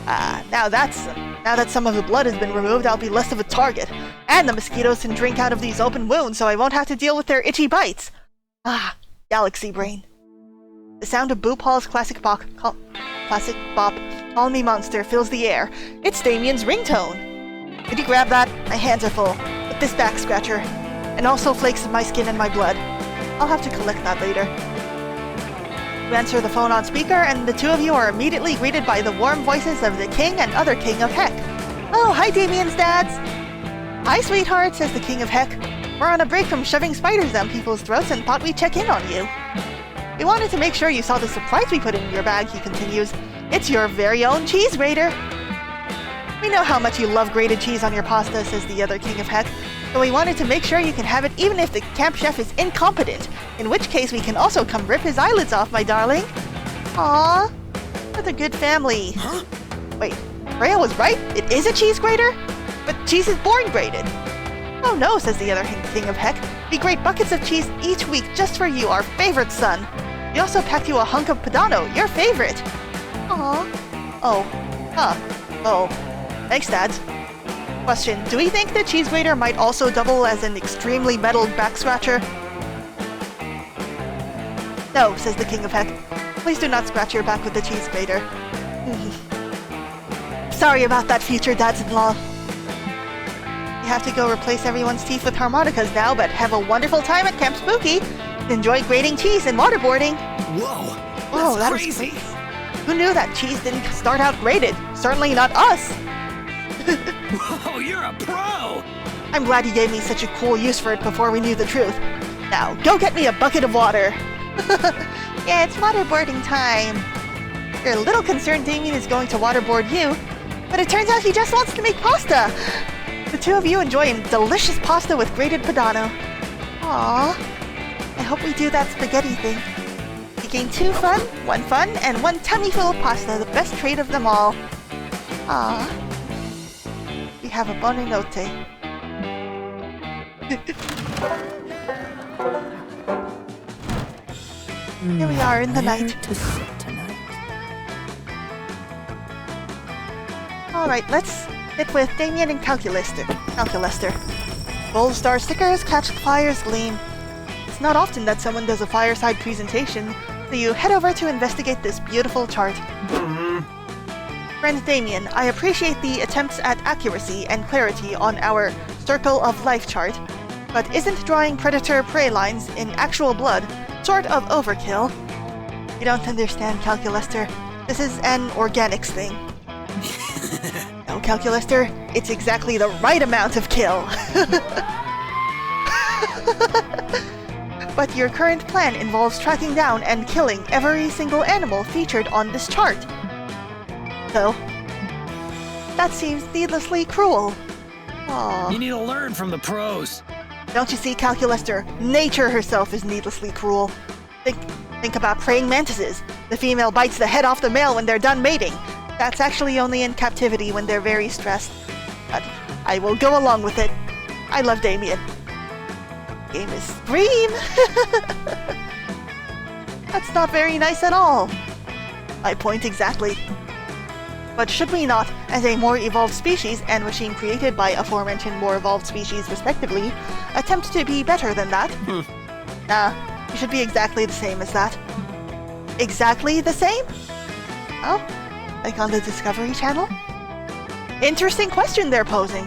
Now that some of the blood has been removed, I'll be less of a target. And the mosquitoes can drink out of these open wounds, so I won't have to deal with their itchy bites. Ah, galaxy brain. The sound of Boo Paul's classic bop, Call Me Monster fills the air. It's Damien's ringtone. Could you grab that? My hands are full. With this back scratcher. And also flakes of my skin and my blood. I'll have to collect that later. You answer the phone on speaker, and the two of you are immediately greeted by the warm voices of the King and other King of Heck. Oh, hi Damien's dads! Hi sweetheart, says the King of Heck. We're on a break from shoving spiders down people's throats and thought we'd check in on you. We wanted to make sure you saw the surprise we put in your bag, he continues. It's your very own cheese grater. We know how much you love grated cheese on your pasta, says the other King of Heck, so we wanted to make sure you can have it even if the camp chef is incompetent, in which case we can also come rip his eyelids off, my darling. Aww, what a good family. Huh? Wait, Freya was right? It is a cheese grater? But cheese is born grated. Oh no, says the other King of Heck. We grate buckets of cheese each week just for you, our favorite son. We also packed you a hunk of Padano, your favorite. Aww. Oh. Huh. Oh. Thanks, Dads. Question, do we think the cheese grater might also double as an extremely metal back scratcher? No, says the King of Heck. Please do not scratch your back with the cheese grater. Sorry about that, future dads-in-law. You have to go replace everyone's teeth with harmonicas now, but have a wonderful time at Camp Spooky. Enjoy grating cheese and waterboarding. Whoa, Whoa, that crazy. was crazy. Who knew that cheese didn't start out grated? Certainly not us. Whoa, you're a pro. I'm glad you gave me such a cool use for it before we knew the truth. Now, go get me a bucket of water. Yeah, it's waterboarding time. You're a little concerned Damien is going to waterboard you, but it turns out he just wants to make pasta. The two of you enjoy a delicious pasta with grated Padano. Aww. I hope we do that spaghetti thing. You gain 2 fun, 1 fun, and 1 tummy full of pasta, the best trade of them all. Aww. We have a buona notte. Here we are in the night. Alright, let's sit with Damien and Calculester. Gold star stickers catch the fire's gleam. It's not often that someone does a fireside presentation, so you head over to investigate this beautiful chart. Friend Damien, I appreciate the attempts at accuracy and clarity on our Circle of Life chart, but isn't drawing predator-prey lines in actual blood sort of overkill? You don't understand, Calculester. This is an organics thing. No, Calculester, it's exactly the right amount of kill. But your current plan involves tracking down and killing every single animal featured on this chart. So, that seems needlessly cruel. Aww. You need to learn from the pros. Don't you see, Calculester? Nature herself is needlessly cruel. Think about praying mantises. The female bites the head off the male when they're done mating. That's actually only in captivity when they're very stressed. But I will go along with it. I love Damien. Game is Scream! That's not very nice at all. My point exactly. But should we not, as a more evolved species and machine created by aforementioned more evolved species respectively, attempt to be better than that? Nah, we should be exactly the same as that. Exactly the same? Oh? Like on the Discovery Channel? Interesting question they're posing.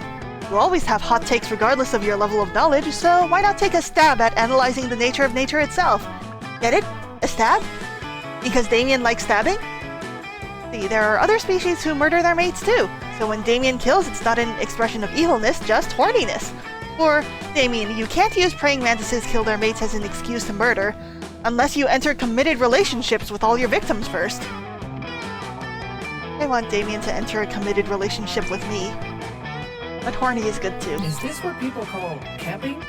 You always have hot takes regardless of your level of knowledge, so why not take a stab at analyzing the nature of nature itself? Get it? A stab? Because Damien likes stabbing? See, there are other species who murder their mates too, so when Damien kills, it's not an expression of evilness, just horniness. Or, Damien, you can't use praying mantises kill their mates as an excuse to murder, unless you enter committed relationships with all your victims first. I want Damien to enter a committed relationship with me. But horny is good too. Is this what people call camping?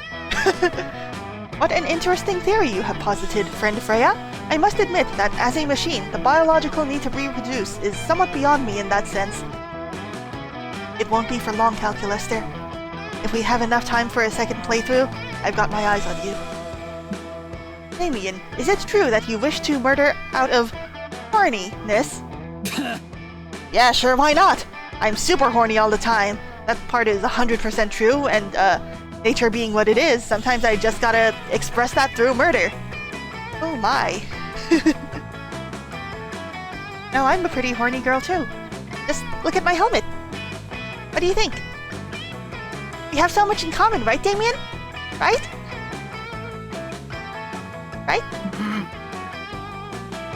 What an interesting theory you have posited, friend Freya. I must admit that as a machine, the biological need to reproduce is somewhat beyond me in that sense. It won't be for long, Calculaster. If we have enough time for a second playthrough, I've got my eyes on you. Damien, is it true that you wish to murder out of horniness? Yeah, sure, why not? I'm super horny all the time. That part is 100% true, and, nature being what it is, sometimes I just gotta express that through murder. Oh my. No, I'm a pretty horny girl too. Just look at my helmet. What do you think? We have so much in common, right, Damien? Right? Right?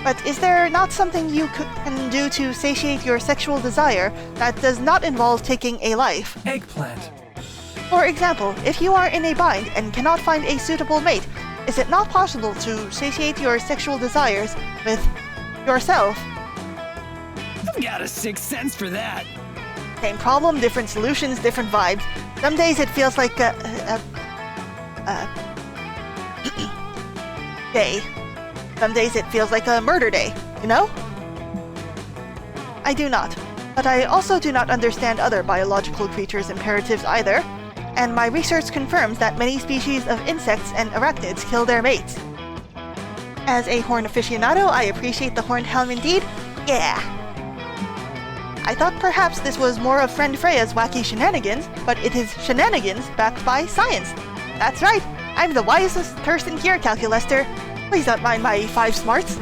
But is there not something you can do to satiate your sexual desire that does not involve taking a life? Eggplant. For example, if you are in a bind and cannot find a suitable mate, is it not possible to satiate your sexual desires with yourself? I've got a sixth sense for that. Same problem, different solutions, different vibes. Some days it feels like a day. Some days it feels like a murder day, you know? I do not. But I also do not understand other biological creatures' imperatives either, and my research confirms that many species of insects and arachnids kill their mates. As a horn aficionado, I appreciate the horned helm indeed. Yeah! I thought perhaps this was more of friend Freya's wacky shenanigans, but it is shenanigans backed by science. That's right, I'm the wisest person here, Calculaster. Please don't mind my 5 smarts.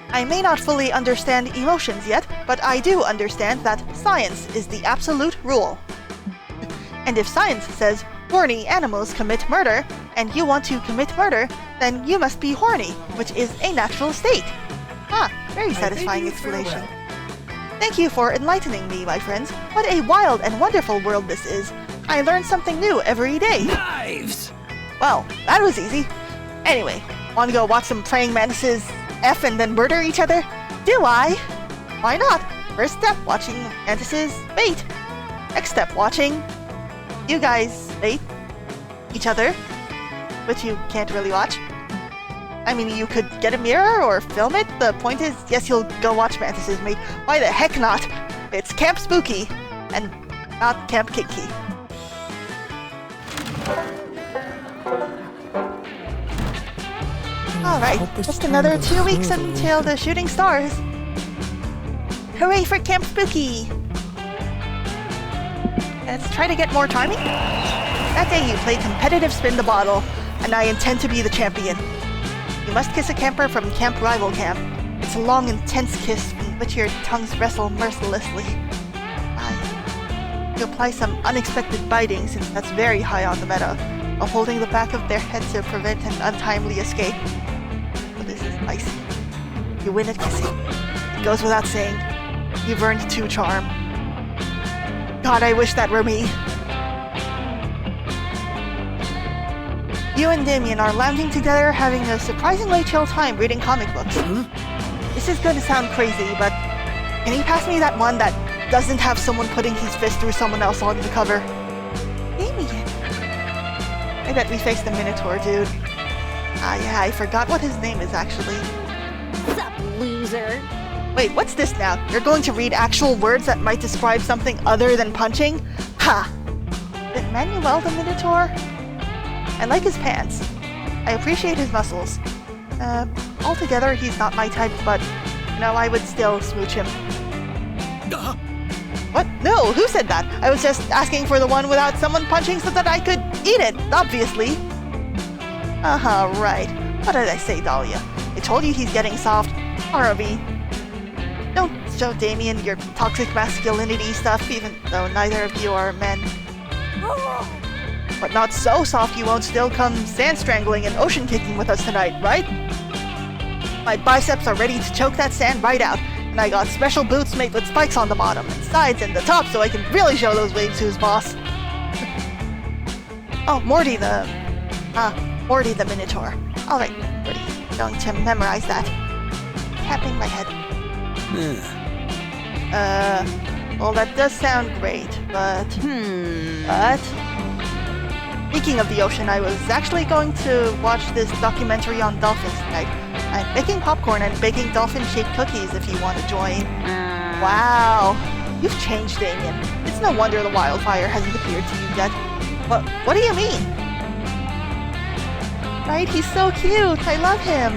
I may not fully understand emotions yet, but I do understand that science is the absolute rule. And if science says horny animals commit murder, and you want to commit murder, then you must be horny, which is a natural state. Ah, very satisfying explanation. Thank you for enlightening me, my friends. What a wild and wonderful world this is. I learn something new every day. Knives! Well, that was easy. Anyway, wanna go watch some praying mantises F and then murder each other? Do I? Why not? First step, watching mantises bait. Next step, watching you guys bait each other, which you can't really watch. I mean, you could get a mirror or film it. The point is, yes, you'll go watch mantises mate. Why the heck not? It's Camp Spooky, and not Camp Kinky. Alright, just another 2 weeks until the shooting stars. Hooray for Camp Spooky! Let's try to get more timing. That day you play competitive spin the bottle, and I intend to be the champion. You must kiss a camper from Camp Rival Camp. It's a long, intense kiss in which your tongues wrestle mercilessly. You apply some unexpected biting since that's very high on the meta, while holding the back of their head to prevent an untimely escape. But this is icy. You win at kissing. It goes without saying. You've earned 2 charm. God, I wish that were me. You and Damien are lounging together, having a surprisingly chill time reading comic books. This is gonna sound crazy, but can you pass me that one that doesn't have someone putting his fist through someone else on the cover? Damien. I bet we faced the Minotaur, dude. Ah, yeah, I forgot what his name is, actually. Sup, loser? Wait, what's this now? You're going to read actual words that might describe something other than punching? Ha! Is it Manuel the Minotaur? I like his pants. I appreciate his muscles. Altogether, he's not my type, but, you know, I would still smooch him. What? No, who said that? I was just asking for the one without someone punching so that I could eat it, obviously. Right. What did I say, Dahlia? I told you he's getting soft. Harvey. Don't show Damien your toxic masculinity stuff, even though neither of you are men. But not so soft you won't still come sand strangling and ocean kicking with us tonight, right? My biceps are ready to choke that sand right out, and I got special boots made with spikes on the bottom and sides and the top so I can really show those waves who's boss. Oh, Morty the Minotaur. Alright, Morty, going to memorize that. Tapping my head. Well, that does sound great, but... Speaking of the ocean, I was actually going to watch this documentary on dolphins tonight. I'm making popcorn and baking dolphin-shaped cookies if you want to join. Wow, you've changed, Damien. It's no wonder the wildfire hasn't appeared to you yet. What do you mean? Right, he's so cute. I love him.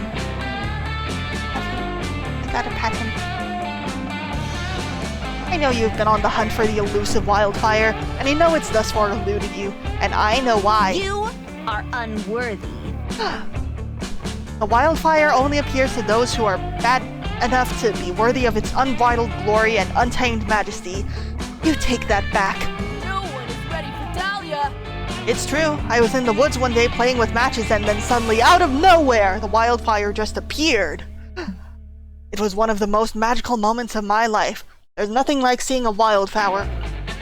I gotta pet him. I know you've been on the hunt for the elusive wildfire, and I know it's thus far eluded you, and I know why. You are unworthy. The wildfire only appears to those who are bad enough to be worthy of its unbridled glory and untamed majesty. You take that back. No one is ready for Dahlia. It's true. I was in the woods one day playing with matches and then suddenly, out of nowhere, the wildfire just appeared. It was one of the most magical moments of my life. There's nothing like seeing a wildfire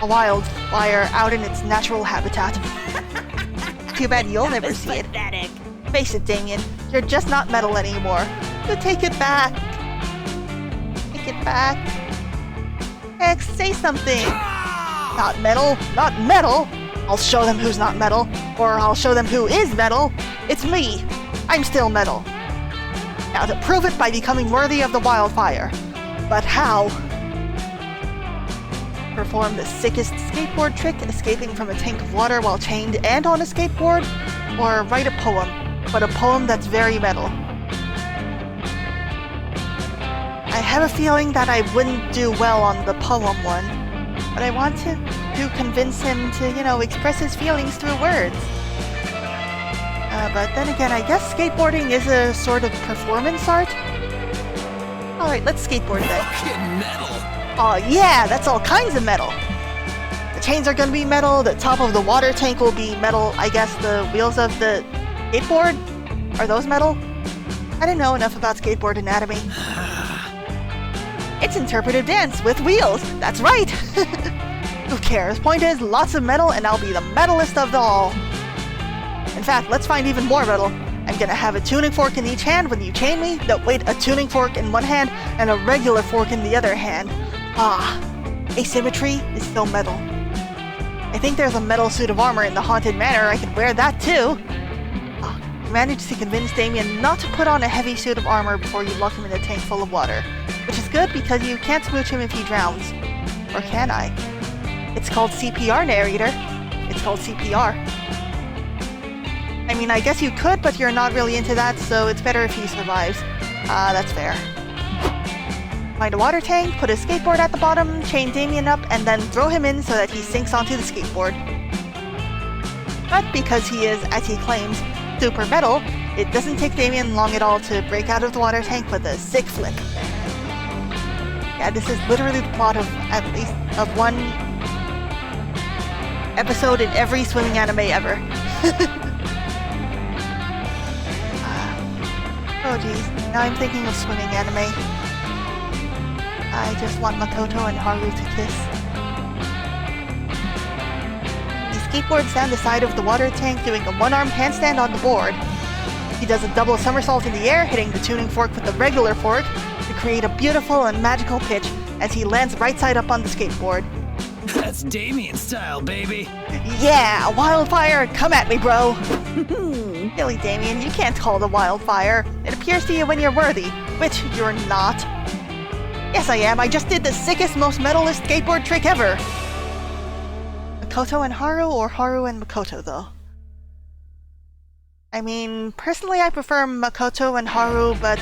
out in its natural habitat. Too bad you'll never see it. Pathetic. Face it, Damien, you're just not metal anymore. So take it back. Take it back. Heck, say something. Not metal, not metal. I'll show them who's not metal, or I'll show them who is metal. It's me. I'm still metal. Now to prove it by becoming worthy of the wildfire. But how? Perform the sickest skateboard trick, escaping from a tank of water while chained and on a skateboard, or write a poem, but a poem that's very metal. I have a feeling that I wouldn't do well on the poem one, but I want to convince him to, express his feelings through words. But then again, I guess skateboarding is a sort of performance art. Alright, let's skateboard then. Fucking metal. Oh yeah, that's all kinds of metal. The chains are gonna be metal, the top of the water tank will be metal, I guess the wheels of the skateboard? Are those metal? I don't know enough about skateboard anatomy. It's interpretive dance with wheels, that's right! Who cares? Point is, lots of metal and I'll be the metalist of them all. In fact, let's find even more metal. I'm gonna have a tuning fork in each hand when you chain me. No, wait, a tuning fork in one hand and a regular fork in the other hand. Ah, asymmetry is so metal. I think there's a metal suit of armor in the haunted manor. I could wear that too. I managed to convince Damien not to put on a heavy suit of armor before you lock him in a tank full of water. Which is good because you can't smooch him if he drowns. Or can I? It's called CPR, narrator. It's called CPR. I mean, I guess you could, but you're not really into that, so it's better if he survives. That's fair. Find a water tank, put a skateboard at the bottom, chain Damien up, and then throw him in so that he sinks onto the skateboard. But because he is, as he claims, super metal, it doesn't take Damien long at all to break out of the water tank with a sick flip. Yeah, this is literally the plot of at least of one episode in every swimming anime ever. Oh geez, now I'm thinking of swimming anime. I just want Makoto and Haru to kiss. He skateboards down the side of the water tank doing a one-armed handstand on the board. He does a double somersault in the air, hitting the tuning fork with the regular fork to create a beautiful and magical pitch as he lands right side up on the skateboard. That's Damien style, baby. Yeah, wildfire, come at me, bro. Silly Damien, you can't call the wildfire. It appears to you when you're worthy, which you're not. Yes, I am. I just did the sickest, most metalist skateboard trick ever. Makoto and Haru, or Haru and Makoto, though? I mean, personally I prefer Makoto and Haru, but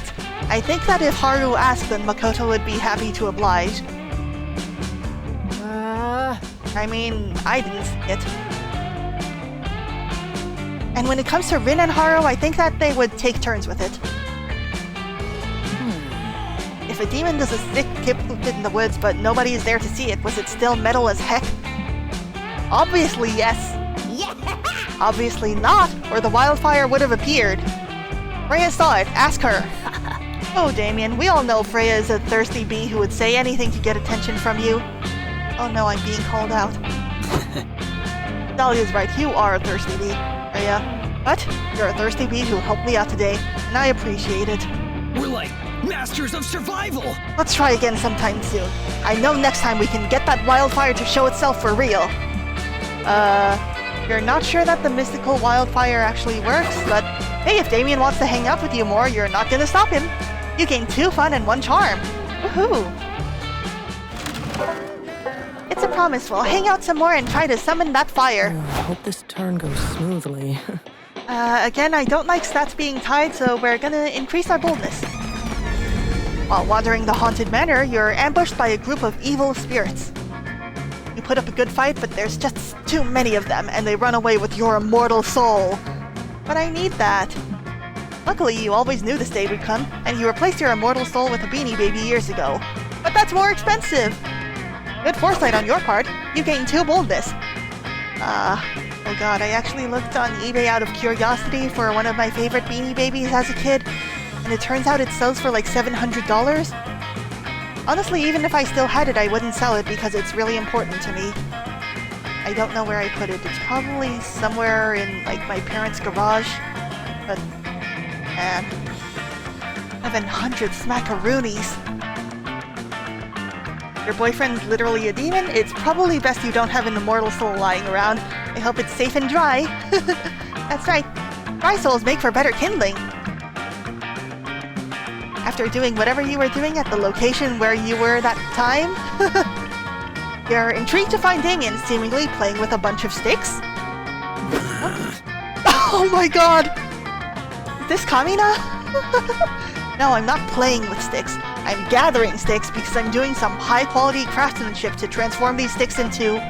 I think that if Haru asked, then Makoto would be happy to oblige. I mean, I didn't see it. And when it comes to Rin and Haru, I think that they would take turns with it. If a demon does a sick kip in the woods but nobody is there to see it, was it still metal as heck? Obviously yes. Obviously not, or the wildfire would have appeared. Freya saw it, ask her. Oh, Damien, we all know Freya is a thirsty bee who would say anything to get attention from you. Oh no, I'm being called out. Dahlia's right, you are a thirsty bee, Freya. But you're a thirsty bee who helped me out today, and I appreciate it. We're like masters of survival. Let's try again sometime soon. I know next time we can get that wildfire to show itself for real. You're not sure that the mystical wildfire actually works, but hey, if Damien wants to hang out with you more, you're not gonna stop him. You gain 2 fun and 1 charm. Woohoo! It's a promise, we'll hang out some more and try to summon that fire. I hope this turn goes smoothly. Again, I don't like stats being tied, so we're gonna increase our boldness. While wandering the haunted manor, you're ambushed by a group of evil spirits. You put up a good fight, but there's just too many of them, and they run away with your immortal soul. But I need that. Luckily, you always knew this day would come, and you replaced your immortal soul with a Beanie Baby years ago. But that's more expensive! Good foresight on your part. You gain 2 boldness. Oh god, I actually looked on eBay out of curiosity for one of my favorite Beanie Babies as a kid, and it turns out it sells for like $700. Honestly, even if I still had it, I wouldn't sell it because it's really important to me. I don't know where I put it. It's probably somewhere in, like, my parents' garage. But, man. 700 smackaroonies. Your boyfriend's literally a demon? It's probably best you don't have an immortal soul lying around. I hope it's safe and dry. That's right. Dry souls make for better kindling. After doing whatever you were doing at the location where you were that time, you're intrigued to find Damien seemingly playing with a bunch of sticks. Oh my god! Is this Kamina? No, I'm not playing with sticks. I'm gathering sticks because I'm doing some high-quality craftsmanship to transform these sticks into...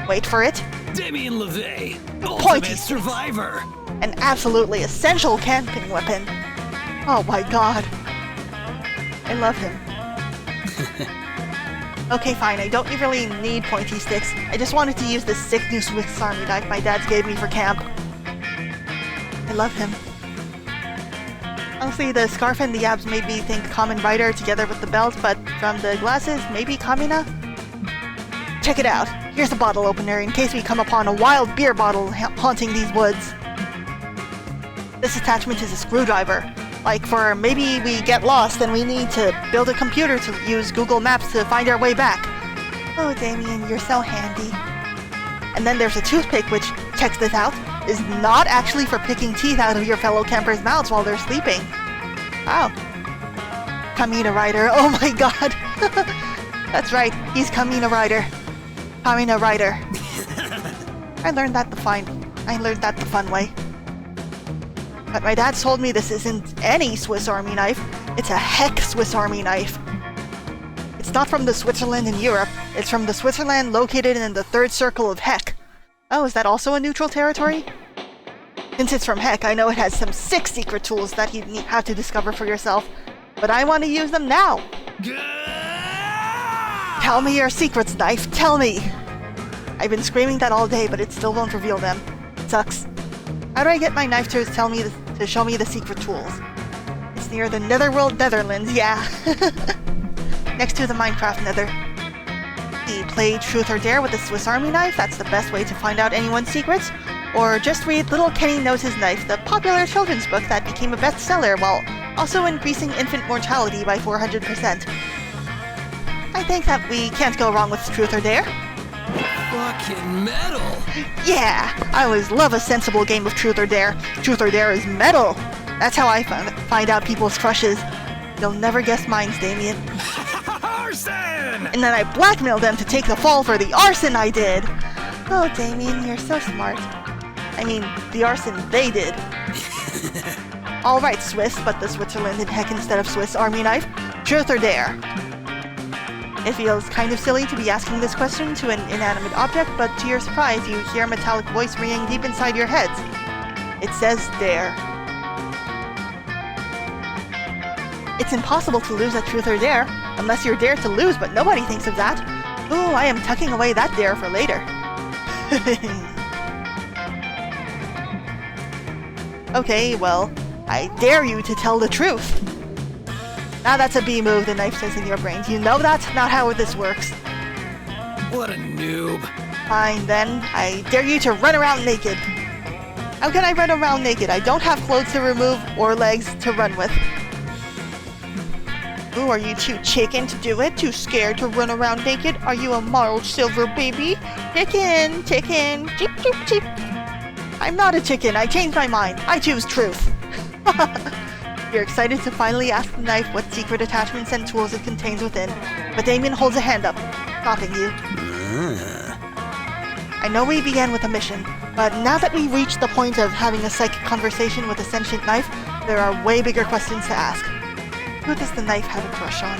wait for it. Damien LeVay, Pointy ultimate sticks. survivor. An absolutely essential camping weapon. Oh my god. I love him. Okay, fine, I don't really need pointy sticks. I just wanted to use this sick new Swiss Army knife my dad gave me for camp. I love him. Honestly, the scarf and the abs made me think Kamen Rider together with the belt, but from the glasses, maybe Kamina? Check it out. Here's a bottle opener in case we come upon a wild beer bottle haunting these woods. This attachment is a screwdriver. Like for maybe we get lost and we need to build a computer to use Google Maps to find our way back. Oh, Damien, you're so handy. And then there's a toothpick which, check this out, is not actually for picking teeth out of your fellow campers' mouths while they're sleeping. Wow. Kamina Rider, oh my god. That's right, he's Kamina Rider. Kamina Rider. I learned that the fun way. But my dad told me this isn't any Swiss Army knife, it's a heck Swiss Army knife. It's not from the Switzerland in Europe, it's from the Switzerland located in the third circle of Heck. Oh, is that also a neutral territory? Since it's from Heck, I know it has some sick secret tools that you'd have to discover for yourself, but I want to use them now. Tell me your secrets, knife, tell me! I've been screaming that all day, but it still won't reveal them. It sucks. How do I get my knife to show me the secret tools? It's near the Netherworld Netherlands, yeah. Next to the Minecraft Nether. He played Truth or Dare with the Swiss Army knife, that's the best way to find out anyone's secrets. Or just read Little Kenny Knows His Knife, the popular children's book that became a bestseller while also increasing infant mortality by 400%. I think that we can't go wrong with Truth or Dare. Fucking metal. Yeah, I always love a sensible game of Truth or Dare. Truth or Dare is metal. That's how I find out people's crushes. You'll never guess mine's, Damien. Arson! And then I blackmailed them to take the fall for the arson I did. Oh, Damien, you're so smart. I mean, the arson they did. Alright, Swiss, but the Switzerland in heck instead of Swiss Army knife. Truth or Dare? It feels kind of silly to be asking this question to an inanimate object, but to your surprise, you hear a metallic voice ringing deep inside your heads. It says, dare. It's impossible to lose a truth or dare, unless you're dared to lose, but nobody thinks of that. Ooh, I am tucking away that dare for later. Okay, well, I dare you to tell the truth. Now that's a B move, the knife says in your brains. You know that's not how this works. What a noob. Fine, then. I dare you to run around naked. How can I run around naked? I don't have clothes to remove or legs to run with. Ooh, are you too chicken to do it? Too scared to run around naked? Are you a marled silver baby? Chicken, chicken, cheep, cheep, cheep. I'm not a chicken. I changed my mind. I choose truth. You're excited to finally ask the knife what secret attachments and tools it contains within, but Damien holds a hand up, stopping you. I know we began with a mission, but now that we've reached the point of having a psychic conversation with a sentient knife, there are way bigger questions to ask. Who does the knife have a crush on?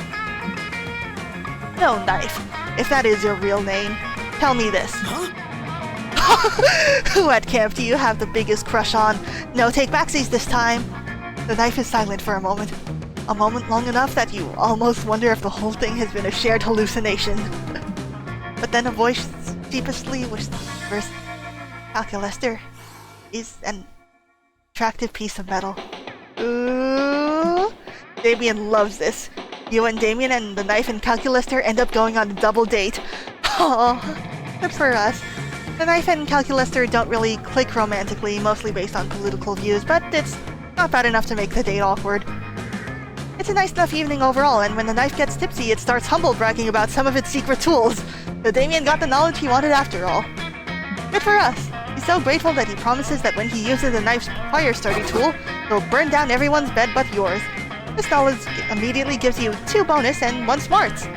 No, Knife. If that is your real name, tell me this. Huh? Who at camp do you have the biggest crush on? No take backsies this time. The knife is silent for a moment long enough that you almost wonder if the whole thing has been a shared hallucination. But then a voice sheepishly whispers, Calculester is an attractive piece of metal. Ooh, Damien loves this. You and Damien and the knife and Calculester end up going on a double date. Aw, good for us. The knife and Calculester don't really click romantically, mostly based on political views, but it's not bad enough to make the date awkward. It's a nice enough evening overall, and when the knife gets tipsy, it starts humble bragging about some of its secret tools. So Damien got the knowledge he wanted after all. Good for us. He's so grateful that he promises that when he uses the knife's fire-starting tool, he'll burn down everyone's bed but yours. This knowledge immediately gives you 2 bonus and 1 smarts.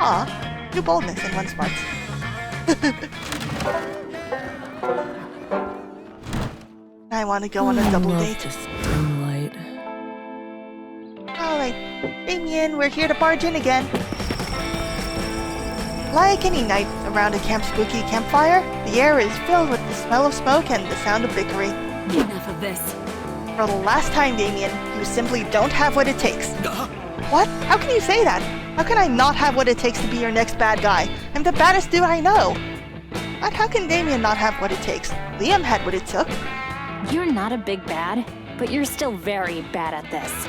Aw, 2 boldness and 1 smarts. I want to go on a double date. Alright, Damien, we're here to barge in again. Like any night around a spooky campfire, the air is filled with the smell of smoke and the sound of bickering. Enough of this. For the last time, Damien, you simply don't have what it takes. What? How can you say that? How can I not have what it takes to be your next bad guy? I'm the baddest dude I know. But how can Damien not have what it takes? Liam had what it took. You're not a big bad, but you're still very bad at this.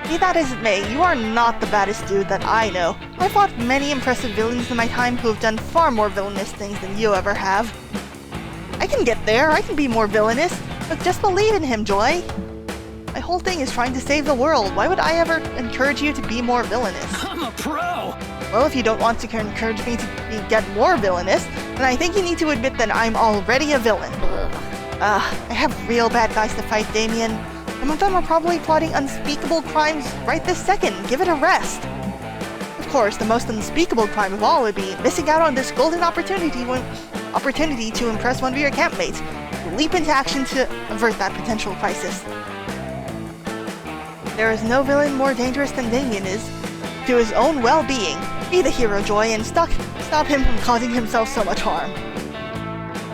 Be that as it may, you are not the baddest dude that I know. I've fought many impressive villains in my time who have done far more villainous things than you ever have. I can get there, I can be more villainous, but just believe in him, Joy. My whole thing is trying to save the world. Why would I ever encourage you to be more villainous? I'm a pro! Well, if you don't want to encourage me to get more villainous, then I think you need to admit that I'm already a villain. I have real bad guys to fight, Damien. Some of them are probably plotting unspeakable crimes right this second. Give it a rest. Of course, the most unspeakable crime of all would be missing out on this golden opportunity to impress one of your campmates. Leap into action to avert that potential crisis. There is no villain more dangerous than Damien is. To his own well-being, be the hero, Joy, and stop him from causing himself so much harm.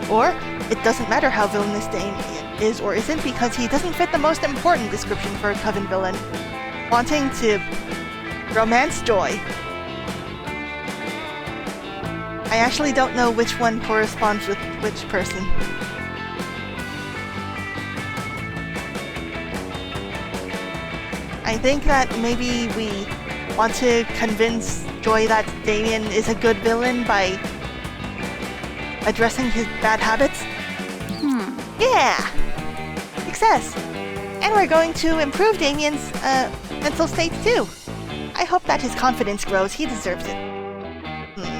Or, it doesn't matter how villainous Damien is or isn't, because he doesn't fit the most important description for a Coven villain. Wanting to romance Joy. I actually don't know which one corresponds with which person. I think that maybe we want to convince Joy that Damien is a good villain by addressing his bad habits. Yeah! Success! And we're going to improve Damien's mental state too. I hope that his confidence grows. He deserves it.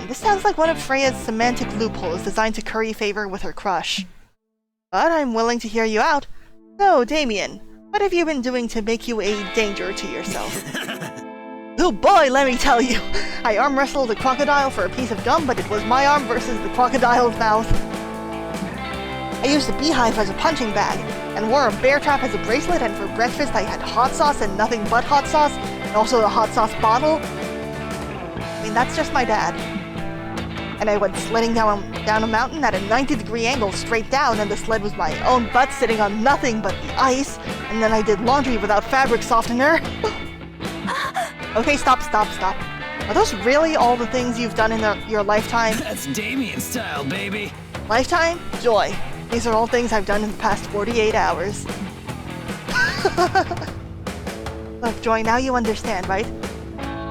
This sounds like one of Freya's semantic loopholes designed to curry favor with her crush. But I'm willing to hear you out. So, Damien, what have you been doing to make you a danger to yourself? Oh boy, let me tell you! I arm wrestled a crocodile for a piece of gum, but it was my arm versus the crocodile's mouth. I used a beehive as a punching bag, and wore a bear trap as a bracelet, and for breakfast I had hot sauce and nothing but hot sauce, and also a hot sauce bottle. I mean, that's just my dad. And I went sledding down a mountain at a 90-degree angle straight down, and the sled was my own butt sitting on nothing but the ice, and then I did laundry without fabric softener. Okay, stop. Are those really all the things you've done in your lifetime? That's Damien style, baby. Lifetime? Joy. These are all things I've done in the past 48 hours. Look, Joy, now you understand, right?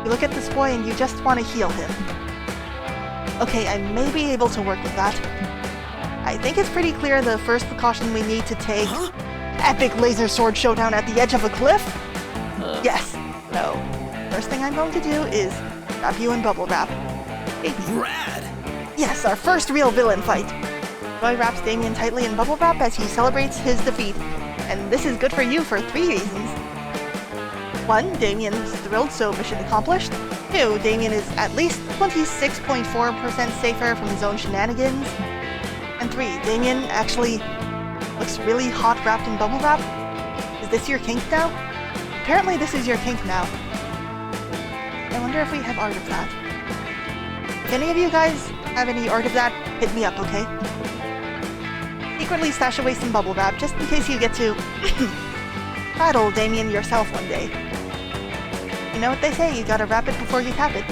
You look at this boy and you just want to heal him. Okay, I may be able to work with that. I think it's pretty clear the first precaution we need to take... Huh? Epic laser sword showdown at the edge of a cliff? Yes. No. First thing I'm going to do is wrap you in bubble wrap. Rad! Yes, our first real villain fight. Joy wraps Damien tightly in bubble wrap as he celebrates his defeat. And this is good for you for 3 reasons. 1, Damien's thrilled, so mission accomplished. 2, Damien is at least 26.4% safer from his own shenanigans. And 3, Damien actually looks really hot wrapped in bubble wrap. Is this your kink now? Apparently this is your kink now. I wonder if we have art of that. If any of you guys have any art of that, hit me up, okay? Secretly stash away some bubble wrap just in case you get to battle Damien yourself one day. You know what they say, you gotta wrap it before you tap it.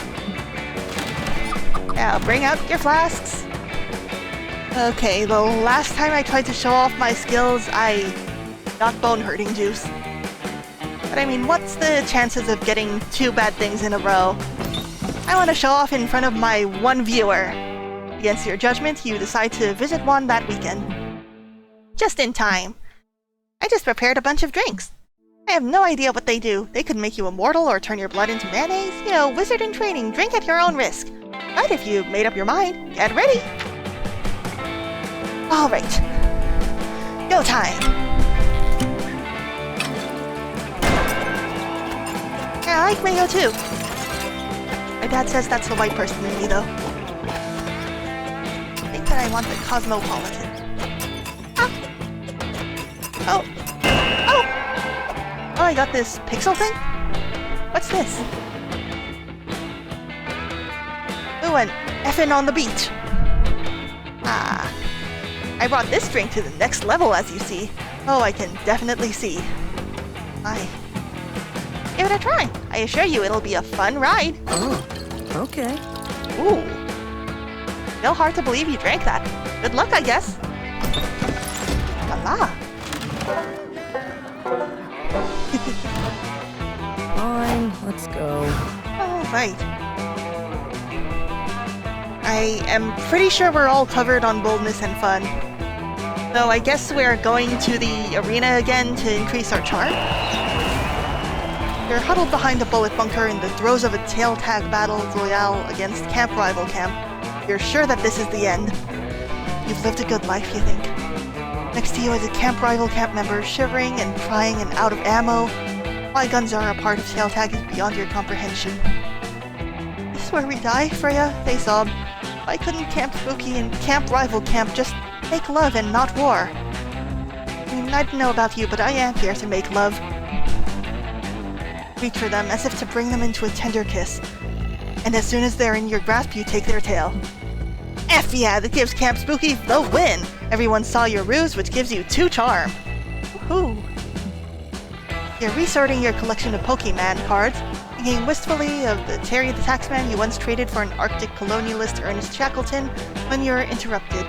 Now bring out your flasks. Okay, the last time I tried to show off my skills, I got bone-hurting juice. But I mean, what's the chances of getting 2 bad things in a row? I want to show off in front of my 1 viewer. Against your judgment, you decide to visit one that weekend. Just in time. I just prepared a bunch of drinks. I have no idea what they do. They could make you immortal or turn your blood into mayonnaise. You know, wizard in training, drink at your own risk. But if you've made up your mind, get ready. Alright. Go time. Yeah, I like mango too. My dad says that's the white person in me though. I think that I want the cosmopolitan. Oh! Oh, I got this pixel thing? What's this? Ooh, an effin' on the beach. Ah. I brought this drink to the next level, as you see. Oh, I can definitely see. Give it a try. I assure you it'll be a fun ride. Oh, okay. Ooh. Still hard to believe you drank that. Good luck, I guess. La. Fine, let's go. Alright. I am pretty sure we're all covered on boldness and fun. So I guess we're going to the arena again to increase our charm. You're huddled behind a bullet bunker in the throes of a tail tag battle royale against Camp Rival Camp. You're sure that this is the end. You've lived a good life, you think. Next to you is a Camp Rival Camp member, shivering and crying and out of ammo. Why guns are a part of tail tag is beyond your comprehension. This is where we die, Freya? They sob. Why couldn't Camp Spooky and Camp Rival Camp just make love and not war? I mean, I don't know about you, but I am here to make love. Reach for them, as if to bring them into a tender kiss. And as soon as they're in your grasp, you take their tail. F yeah, that gives Camp Spooky the win! Everyone saw your ruse, which gives you 2 charm. Woohoo! You're resorting your collection of Pokemon cards, thinking wistfully of the Terry the Taxman you once traded for an Arctic colonialist Ernest Shackleton, when you're interrupted.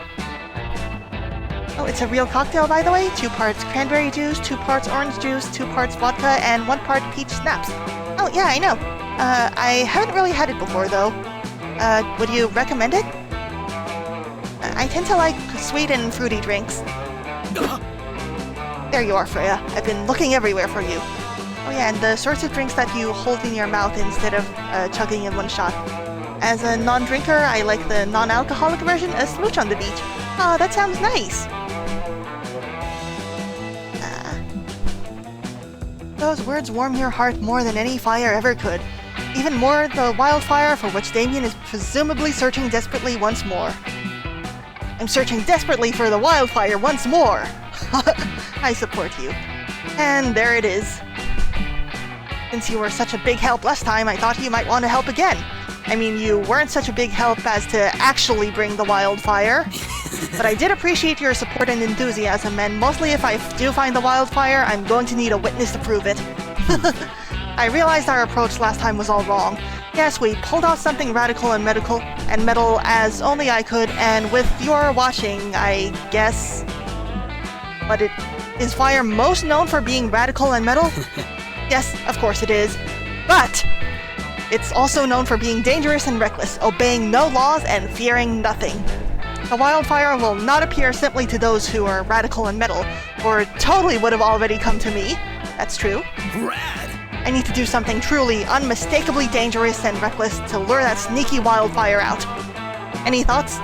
Oh, it's a real cocktail, by the way. 2 parts cranberry juice, 2 parts orange juice, 2 parts vodka, and 1 part peach schnapps. Oh, yeah, I know. I haven't really had it before, though. Would you recommend it? I tend to like sweet and fruity drinks. There you are, Freya. I've been looking everywhere for you. Oh yeah, and the sorts of drinks that you hold in your mouth instead of chugging in one shot. As a non-drinker, I like the non-alcoholic version, a smooch on the beach. Oh, that sounds nice. Those words warm your heart more than any fire ever could. Even more the wildfire for which Damien is presumably searching desperately once more. I'm searching desperately for the wildfire once more! I support you. And there it is. Since you were such a big help last time, I thought you might want to help again. I mean, you weren't such a big help as to actually bring the wildfire. But I did appreciate your support and enthusiasm, and mostly if I do find the wildfire, I'm going to need a witness to prove it. I realized our approach last time was all wrong. Yes, we pulled off something radical and metal as only I could, and with your watching, I guess... But is fire most known for being radical and metal? Yes, of course it is. But it's also known for being dangerous and reckless, obeying no laws and fearing nothing. The wildfire will not appear simply to those who are radical and metal, or it totally would have already come to me. That's true. Rad! I need to do something truly, unmistakably dangerous and reckless to lure that sneaky wildfire out. Any thoughts?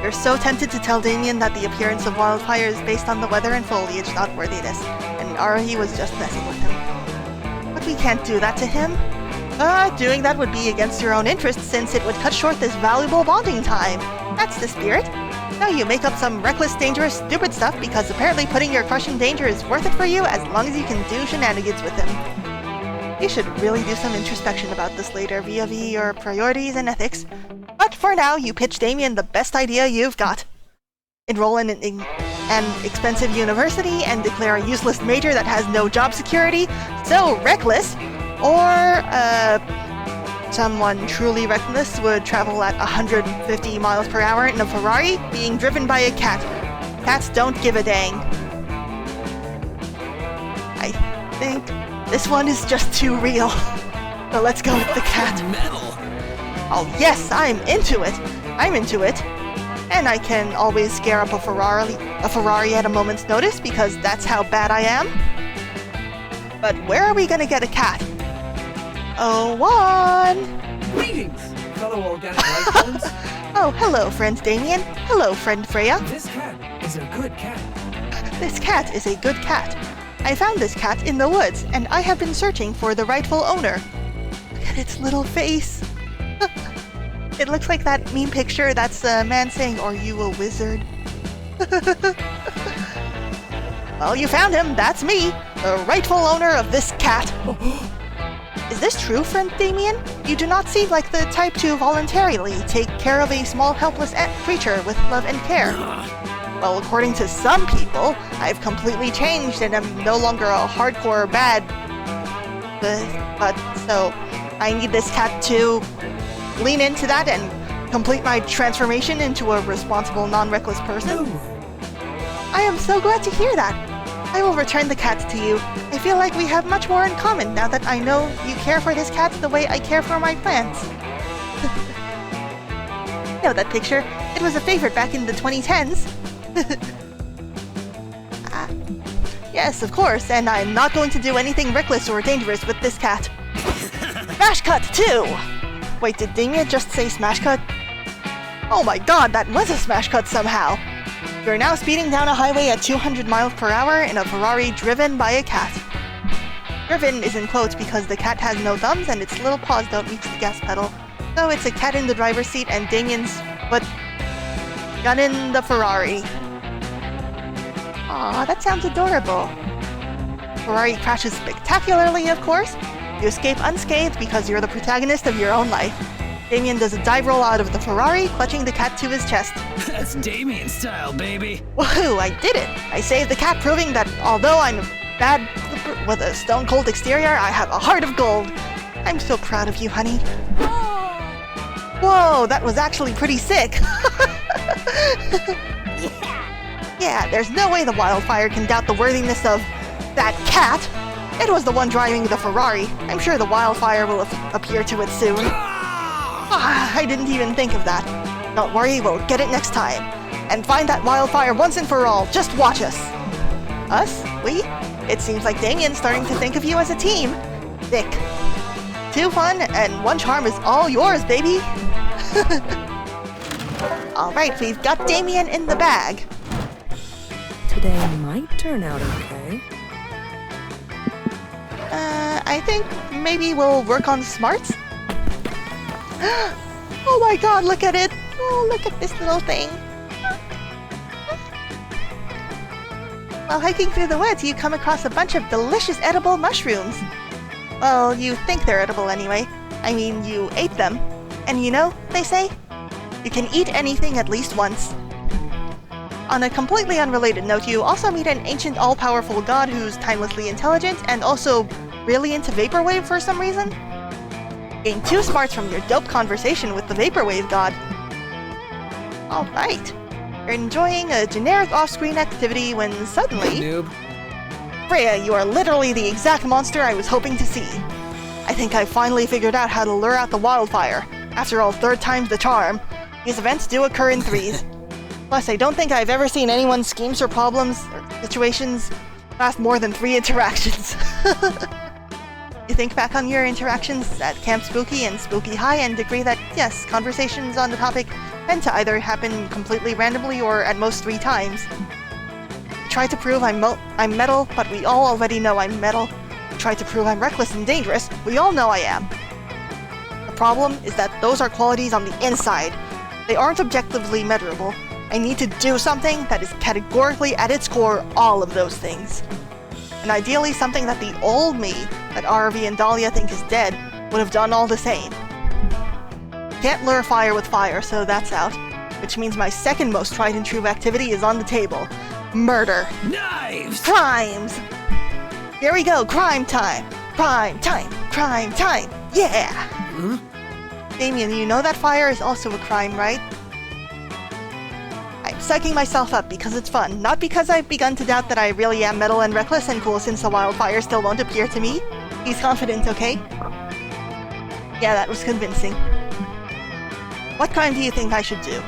You're so tempted to tell Damien that the appearance of wildfire is based on the weather and foliage, not worthiness, and Aruhi was just messing with him. But we can't do that to him. Doing that would be against your own interests, since it would cut short this valuable bonding time. That's the spirit. Now you make up some reckless, dangerous, stupid stuff because apparently putting your crush in danger is worth it for you as long as you can do shenanigans with him. You should really do some introspection about this later vis-a-vis your priorities and ethics. But for now, you pitch Damien the best idea you've got. Enroll in an expensive university and declare a useless major that has no job security, so reckless, or, someone truly reckless would travel at 150 miles per hour in a Ferrari, being driven by a cat. Cats don't give a dang. I think this one is just too real. So let's go with the cat. Metal! Oh yes, I'm into it. I'm into it. And I can always scare up a Ferrari at a moment's notice because that's how bad I am. But where are we gonna get a cat? Oh, one! Greetings, fellow organic life forms. Oh, hello, friend Damien. Hello, friend Freya. This cat is a good cat. This cat is a good cat. I found this cat in the woods, and I have been searching for the rightful owner. Look at its little face. It looks like that meme picture that's a man saying, "Are you a wizard?" Well, you found him. That's me, the rightful owner of this cat. Is this true, friend Damien? You do not seem like the type to voluntarily take care of a small helpless creature with love and care. Well, according to some people, I've completely changed and am no longer a hardcore bad... But so, I need this cat to lean into that and complete my transformation into a responsible, non-reckless person? I am so glad to hear that. I will return the cat to you. I feel like we have much more in common now that I know you care for this cat the way I care for my plants. You know that picture? It was a favorite back in the 2010s. Yes, of course, and I'm not going to do anything reckless or dangerous with this cat. Smash cut, too! Wait, did Damien just say smash cut? Oh my god, that was a smash cut somehow! You're now speeding down a highway at 200 miles per hour in a Ferrari driven by a cat. Driven is in quotes because the cat has no thumbs and its little paws don't reach the gas pedal. So it's a cat in the driver's seat and Damien's, gunning the Ferrari. Aw, that sounds adorable. Ferrari crashes spectacularly, of course. You escape unscathed because you're the protagonist of your own life. Damien does a dive roll out of the Ferrari, clutching the cat to his chest. That's Damien style, baby. Woohoo, I did it! I saved the cat, proving that although I'm a bad with a stone-cold exterior, I have a heart of gold. I'm so proud of you, honey. Whoa, that was actually pretty sick. Yeah, there's no way the wildfire can doubt the worthiness of that cat. It was the one driving the Ferrari. I'm sure the wildfire will appear to it soon. I didn't even think of that. Don't worry, we'll get it next time. And find that wildfire once and for all. Just watch us. Us? We? It seems like Damien's starting to think of you as a team. Sick. 2 fun and 1 charm is all yours, baby. Alright, we've got Damien in the bag. Today might turn out okay. I think maybe we'll work on smarts? Oh my god, look at it! Oh, look at this little thing. While hiking through the woods, you come across a bunch of delicious edible mushrooms. Well, you think they're edible anyway. I mean, you ate them. And you know, they say, you can eat anything at least once. On a completely unrelated note, you also meet an ancient all-powerful god who's timelessly intelligent and also really into Vaporwave for some reason. Gain 2 smarts from your dope conversation with the Vaporwave god. Alright. You're enjoying a generic off-screen activity when suddenly... Noob. Freya, you are literally the exact monster I was hoping to see. I think I finally figured out how to lure out the wildfire. After all, 3rd time's the charm. These events do occur in 3s. Plus, I don't think I've ever seen anyone's schemes or problems or situations last more than 3 interactions. You think back on your interactions at Camp Spooky and Spooky High and agree that, yes, conversations on the topic tend to either happen completely randomly or at most 3 times. You try to prove I'm metal, but we all already know I'm metal. You try to prove I'm reckless and dangerous, we all know I am. The problem is that those are qualities on the inside. They aren't objectively measurable. I need to do something that is categorically at its core all of those things. And ideally something that the old me, that RV and Dahlia think is dead, would have done all the same. Can't lure fire with fire, so that's out. Which means my second most tried and true activity is on the table. Murder. Knives! Crimes! Here we go, crime time! Crime time! Crime time! Yeah! Huh? Damien, you know that fire is also a crime, right? I'm psyching myself up because it's fun, not because I've begun to doubt that I really am metal and reckless and cool since the wildfire still won't appear to me. He's confident, okay? Yeah, that was convincing. What crime do you think I should do?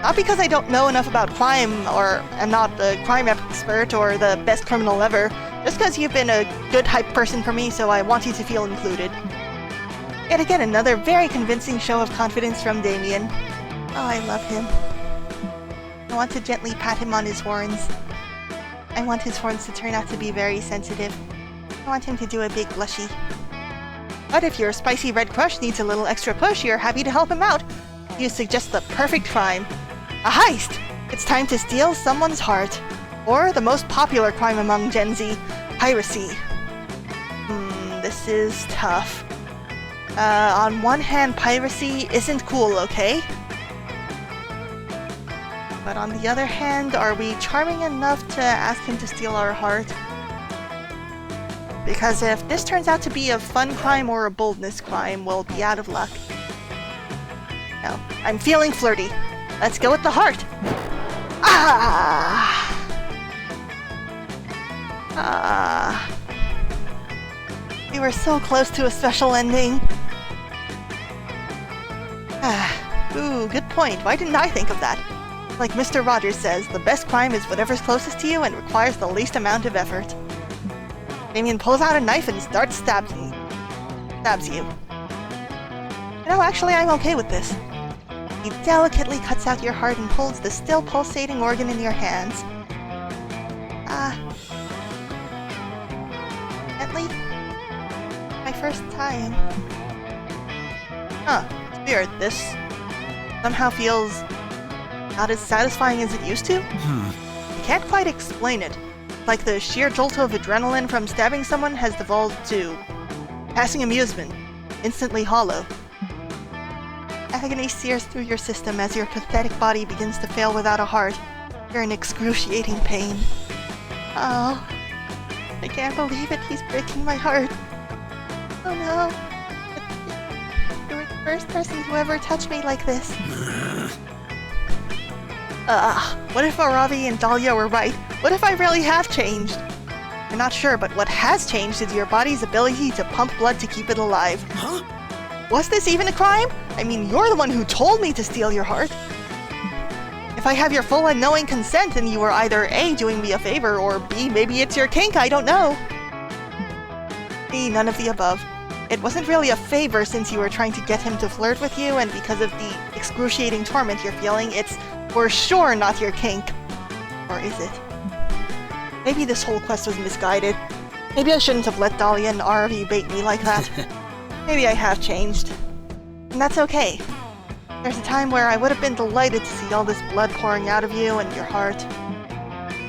Not because I don't know enough about crime, or am not the crime expert or the best criminal ever, just because you've been a good hype person for me, so I want you to feel included. Yet again, another very convincing show of confidence from Damien. Oh, I love him. I want to gently pat him on his horns. I want his horns to turn out to be very sensitive. I want him to do a big blushy. But if your spicy red crush needs a little extra push, you're happy to help him out. You suggest the perfect crime. A heist! It's time to steal someone's heart. Or the most popular crime among Gen Z, piracy. This is tough. On one hand, piracy isn't cool, okay? But on the other hand, are we charming enough to ask him to steal our heart? Because if this turns out to be a fun crime or a boldness crime, we'll be out of luck. No, I'm feeling flirty. Let's go with the heart! We were so close to a special ending. Ooh, good point. Why didn't I think of that? Like Mr. Rogers says, the best crime is whatever's closest to you and requires the least amount of effort. Damien pulls out a knife and starts stabs you. No, actually, I'm okay with this. He delicately cuts out your heart and holds the still pulsating organ in your hands. Gently? My first time. Huh, it's weird. This somehow feels not as satisfying as it used to. I can't quite explain it. Like the sheer jolt of adrenaline from stabbing someone has devolved to passing amusement, instantly hollow. Agony sears through your system as your pathetic body begins to fail without a heart. You're in excruciating pain. Oh, I can't believe it. He's breaking my heart. Oh no. You were the first person who ever touched me like this. What if Aravi and Dahlia were right? What if I really have changed? I'm not sure, but what has changed is your body's ability to pump blood to keep it alive. Huh? Was this even a crime? I mean, you're the one who told me to steal your heart. If I have your full and knowing consent, then you are either A, doing me a favor, or B, maybe it's your kink, I don't know. B, none of the above. It wasn't really a favor since you were trying to get him to flirt with you, and because of the excruciating torment you're feeling, it's for sure not your kink. Or is it? Maybe this whole quest was misguided. Maybe I shouldn't have let Dahlia and RV bait me like that. Maybe I have changed. And that's okay. There's a time where I would have been delighted to see all this blood pouring out of you and your heart.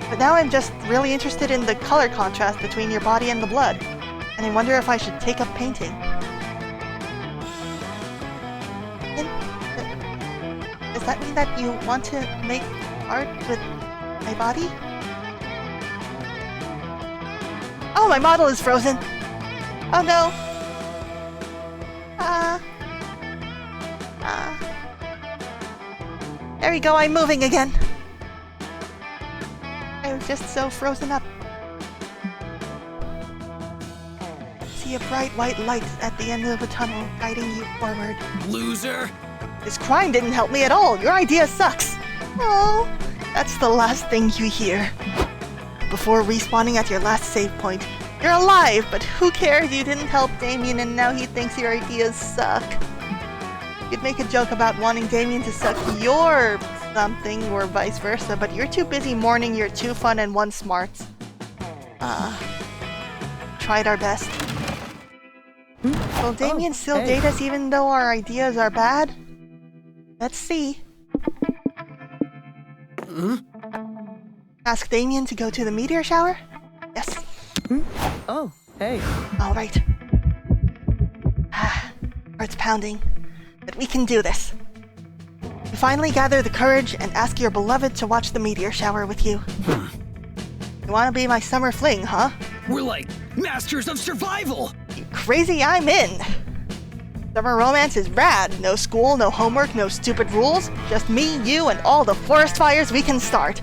But now I'm just really interested in the color contrast between your body and the blood. And I wonder if I should take up painting. Does that mean that you want to make art with my body? Oh, my model is frozen! Oh no! There we go, I'm moving again! I was just so frozen up. See a bright white light at the end of a tunnel guiding you forward. Loser! This crime didn't help me at all. Your idea sucks. Oh, that's the last thing you hear. Before respawning at your last save point. You're alive, but who cares? You didn't help Damien and now he thinks your ideas suck. You'd make a joke about wanting Damien to suck your something or vice versa, but you're too busy mourning your 2 fun and 1 smarts. Tried our best. Will Damien still date us even though our ideas are bad? Let's see. Ask Damien to go to the meteor shower? Yes. Oh, hey. Alright. Heart's pounding. But we can do this. You finally gather the courage and ask your beloved to watch the meteor shower with you. You wanna be my summer fling, huh? We're like masters of survival! You crazy, I'm in! Summer romance is rad. No school, no homework, no stupid rules. Just me, you, and all the forest fires we can start.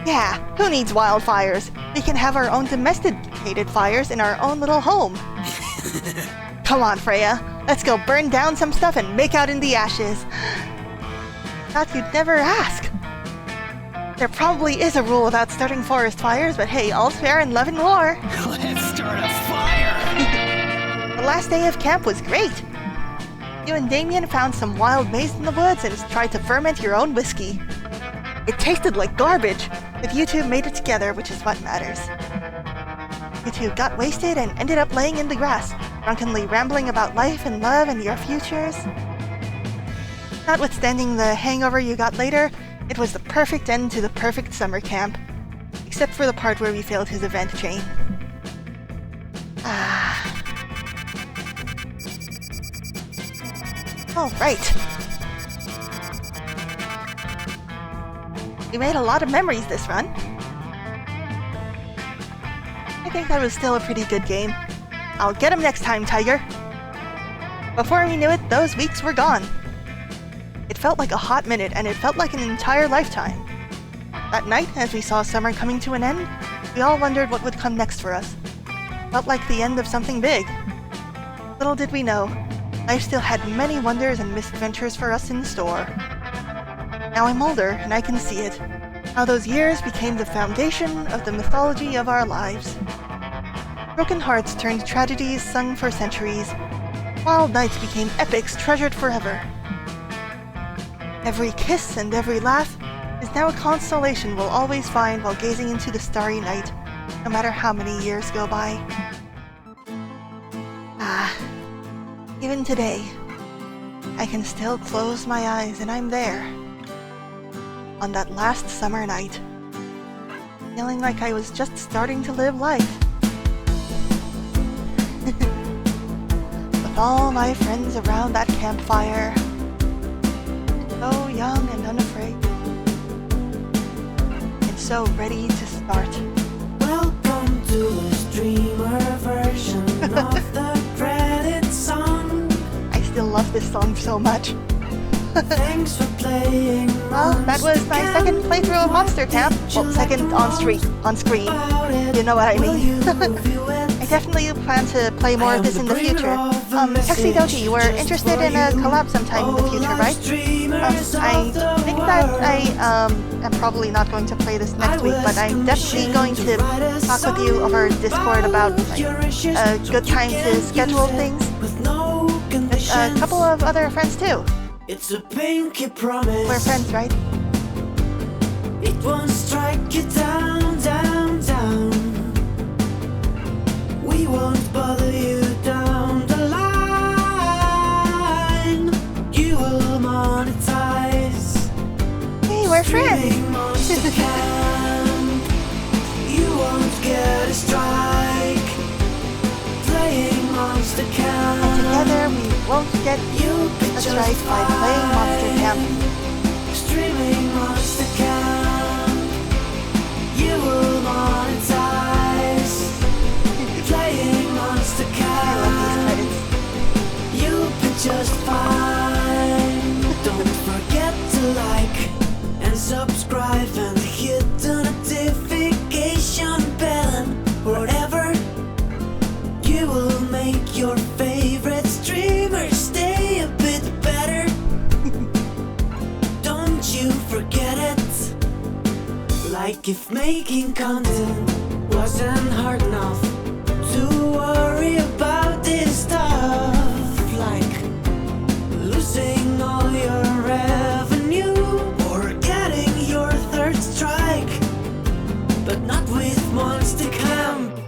Yeah, who needs wildfires? We can have our own domesticated fires in our own little home. Come on, Freya. Let's go burn down some stuff and make out in the ashes. Thought you'd never ask. There probably is a rule about starting forest fires, but hey, all's fair in love and war. Let's start a fire! The last day of camp was great. You and Damien found some wild maize in the woods and tried to ferment your own whiskey. It tasted like garbage, but you two made it together, which is what matters. You two got wasted and ended up laying in the grass, drunkenly rambling about life and love and your futures. Notwithstanding the hangover you got later, it was the perfect end to the perfect summer camp. Except for the part where we failed his event chain. Alright. We made a lot of memories this run. I think that was still a pretty good game. I'll get him next time, Tiger. Before we knew it, those weeks were gone. It felt like a hot minute, and it felt like an entire lifetime. That night, as we saw summer coming to an end, we all wondered what would come next for us. Felt like the end of something big. Little did we know, life still had many wonders and misadventures for us in store. Now I'm older, and I can see it. How those years became the foundation of the mythology of our lives. Broken hearts turned tragedies sung for centuries. Wild nights became epics treasured forever. Every kiss and every laugh is now a consolation we'll always find while gazing into the starry night, no matter how many years go by. Even today, I can still close my eyes and I'm there. On that last summer night, feeling like I was just starting to live life. With all my friends around that campfire, so young and unafraid, and so ready to start. Welcome to a streamer version of the credit song. I still love this song so much. Thanks for playing. Well, that was my second playthrough of Monster Camp. Well, second on screen. You know what I mean. I definitely plan to play more of this in the future. Tuxedoji, you were interested in a collab sometime in the future, right? I think that I am probably not going to play this next week, but I'm definitely going to talk with you over Discord about like, a good time to schedule things. With a couple of other friends too. It's a pinky promise. We're friends, right? It won't strike you down, down, down. We won't bother you down the line. You will monetize. Hey, we're friends. You won't get a strike. Playing Monster Camp. Together we won't get a strike by playing Monster Camp. Streaming Monster Camp. You will monetize. Playing Monster Camp. You'll be just fine. Don't forget to like and subscribe and hit the notification bell. Whatever, you will make your favorite streamer stay a bit better. Don't you forget it. Like if making content wasn't hard enough to worry about this stuff, like losing all your revenue or getting your third strike, but not with Monster Camp.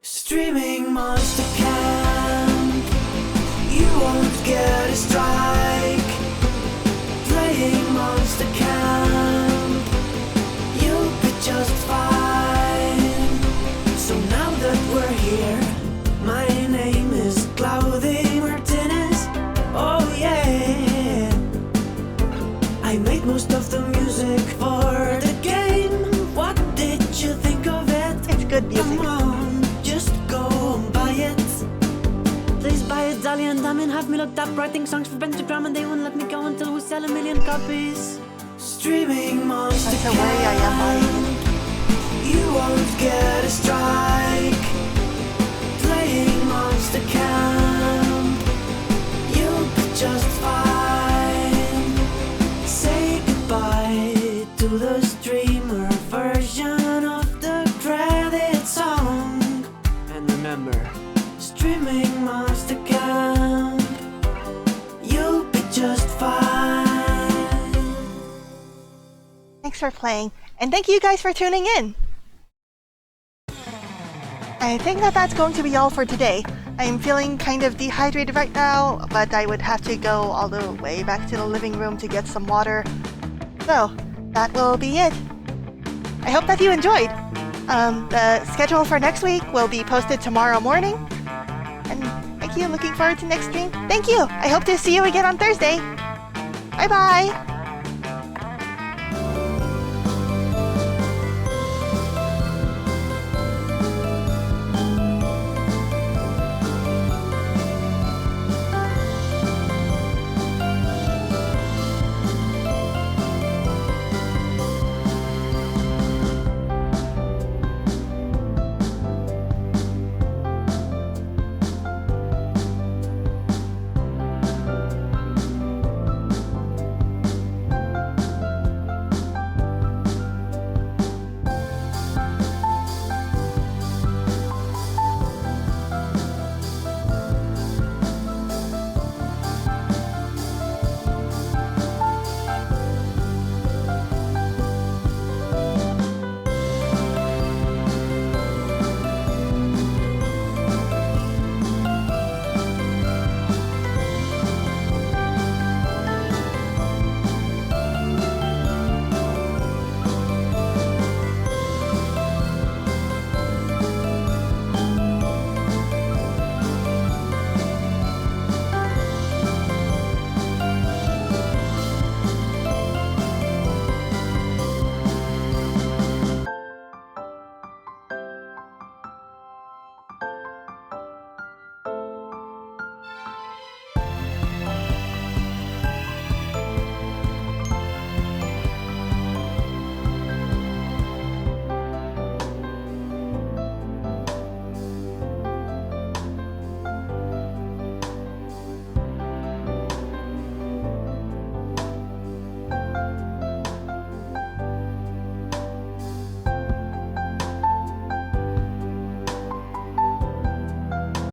Streaming Monster Camp. You won't get a strike. Playing Monster Camp. You'll be just fine. So now that we're here, my name is Cloudy Martinez. Oh yeah. I made most of the music for the game. What did you think of it? It's good music. Come on, just go and buy it. Please buy it, Dahlia and Damien have me looked up writing songs for Pentagram, and they won't let me go until we sell 1 million copies. Streaming Monster That's a worry I am buying it. You won't get a strike. Playing Monster Camp. You'll be just fine. Say goodbye to the streamer version of the credit song. And remember, streaming Monster Camp. You'll be just fine. Thanks for playing, and thank you guys for tuning in. I think that's going to be all for today. I'm feeling kind of dehydrated right now, but I would have to go all the way back to the living room to get some water. So, that will be it. I hope that you enjoyed. The schedule for next week will be posted tomorrow morning. And thank you, looking forward to next stream. Thank you! I hope to see you again on Thursday. Bye-bye!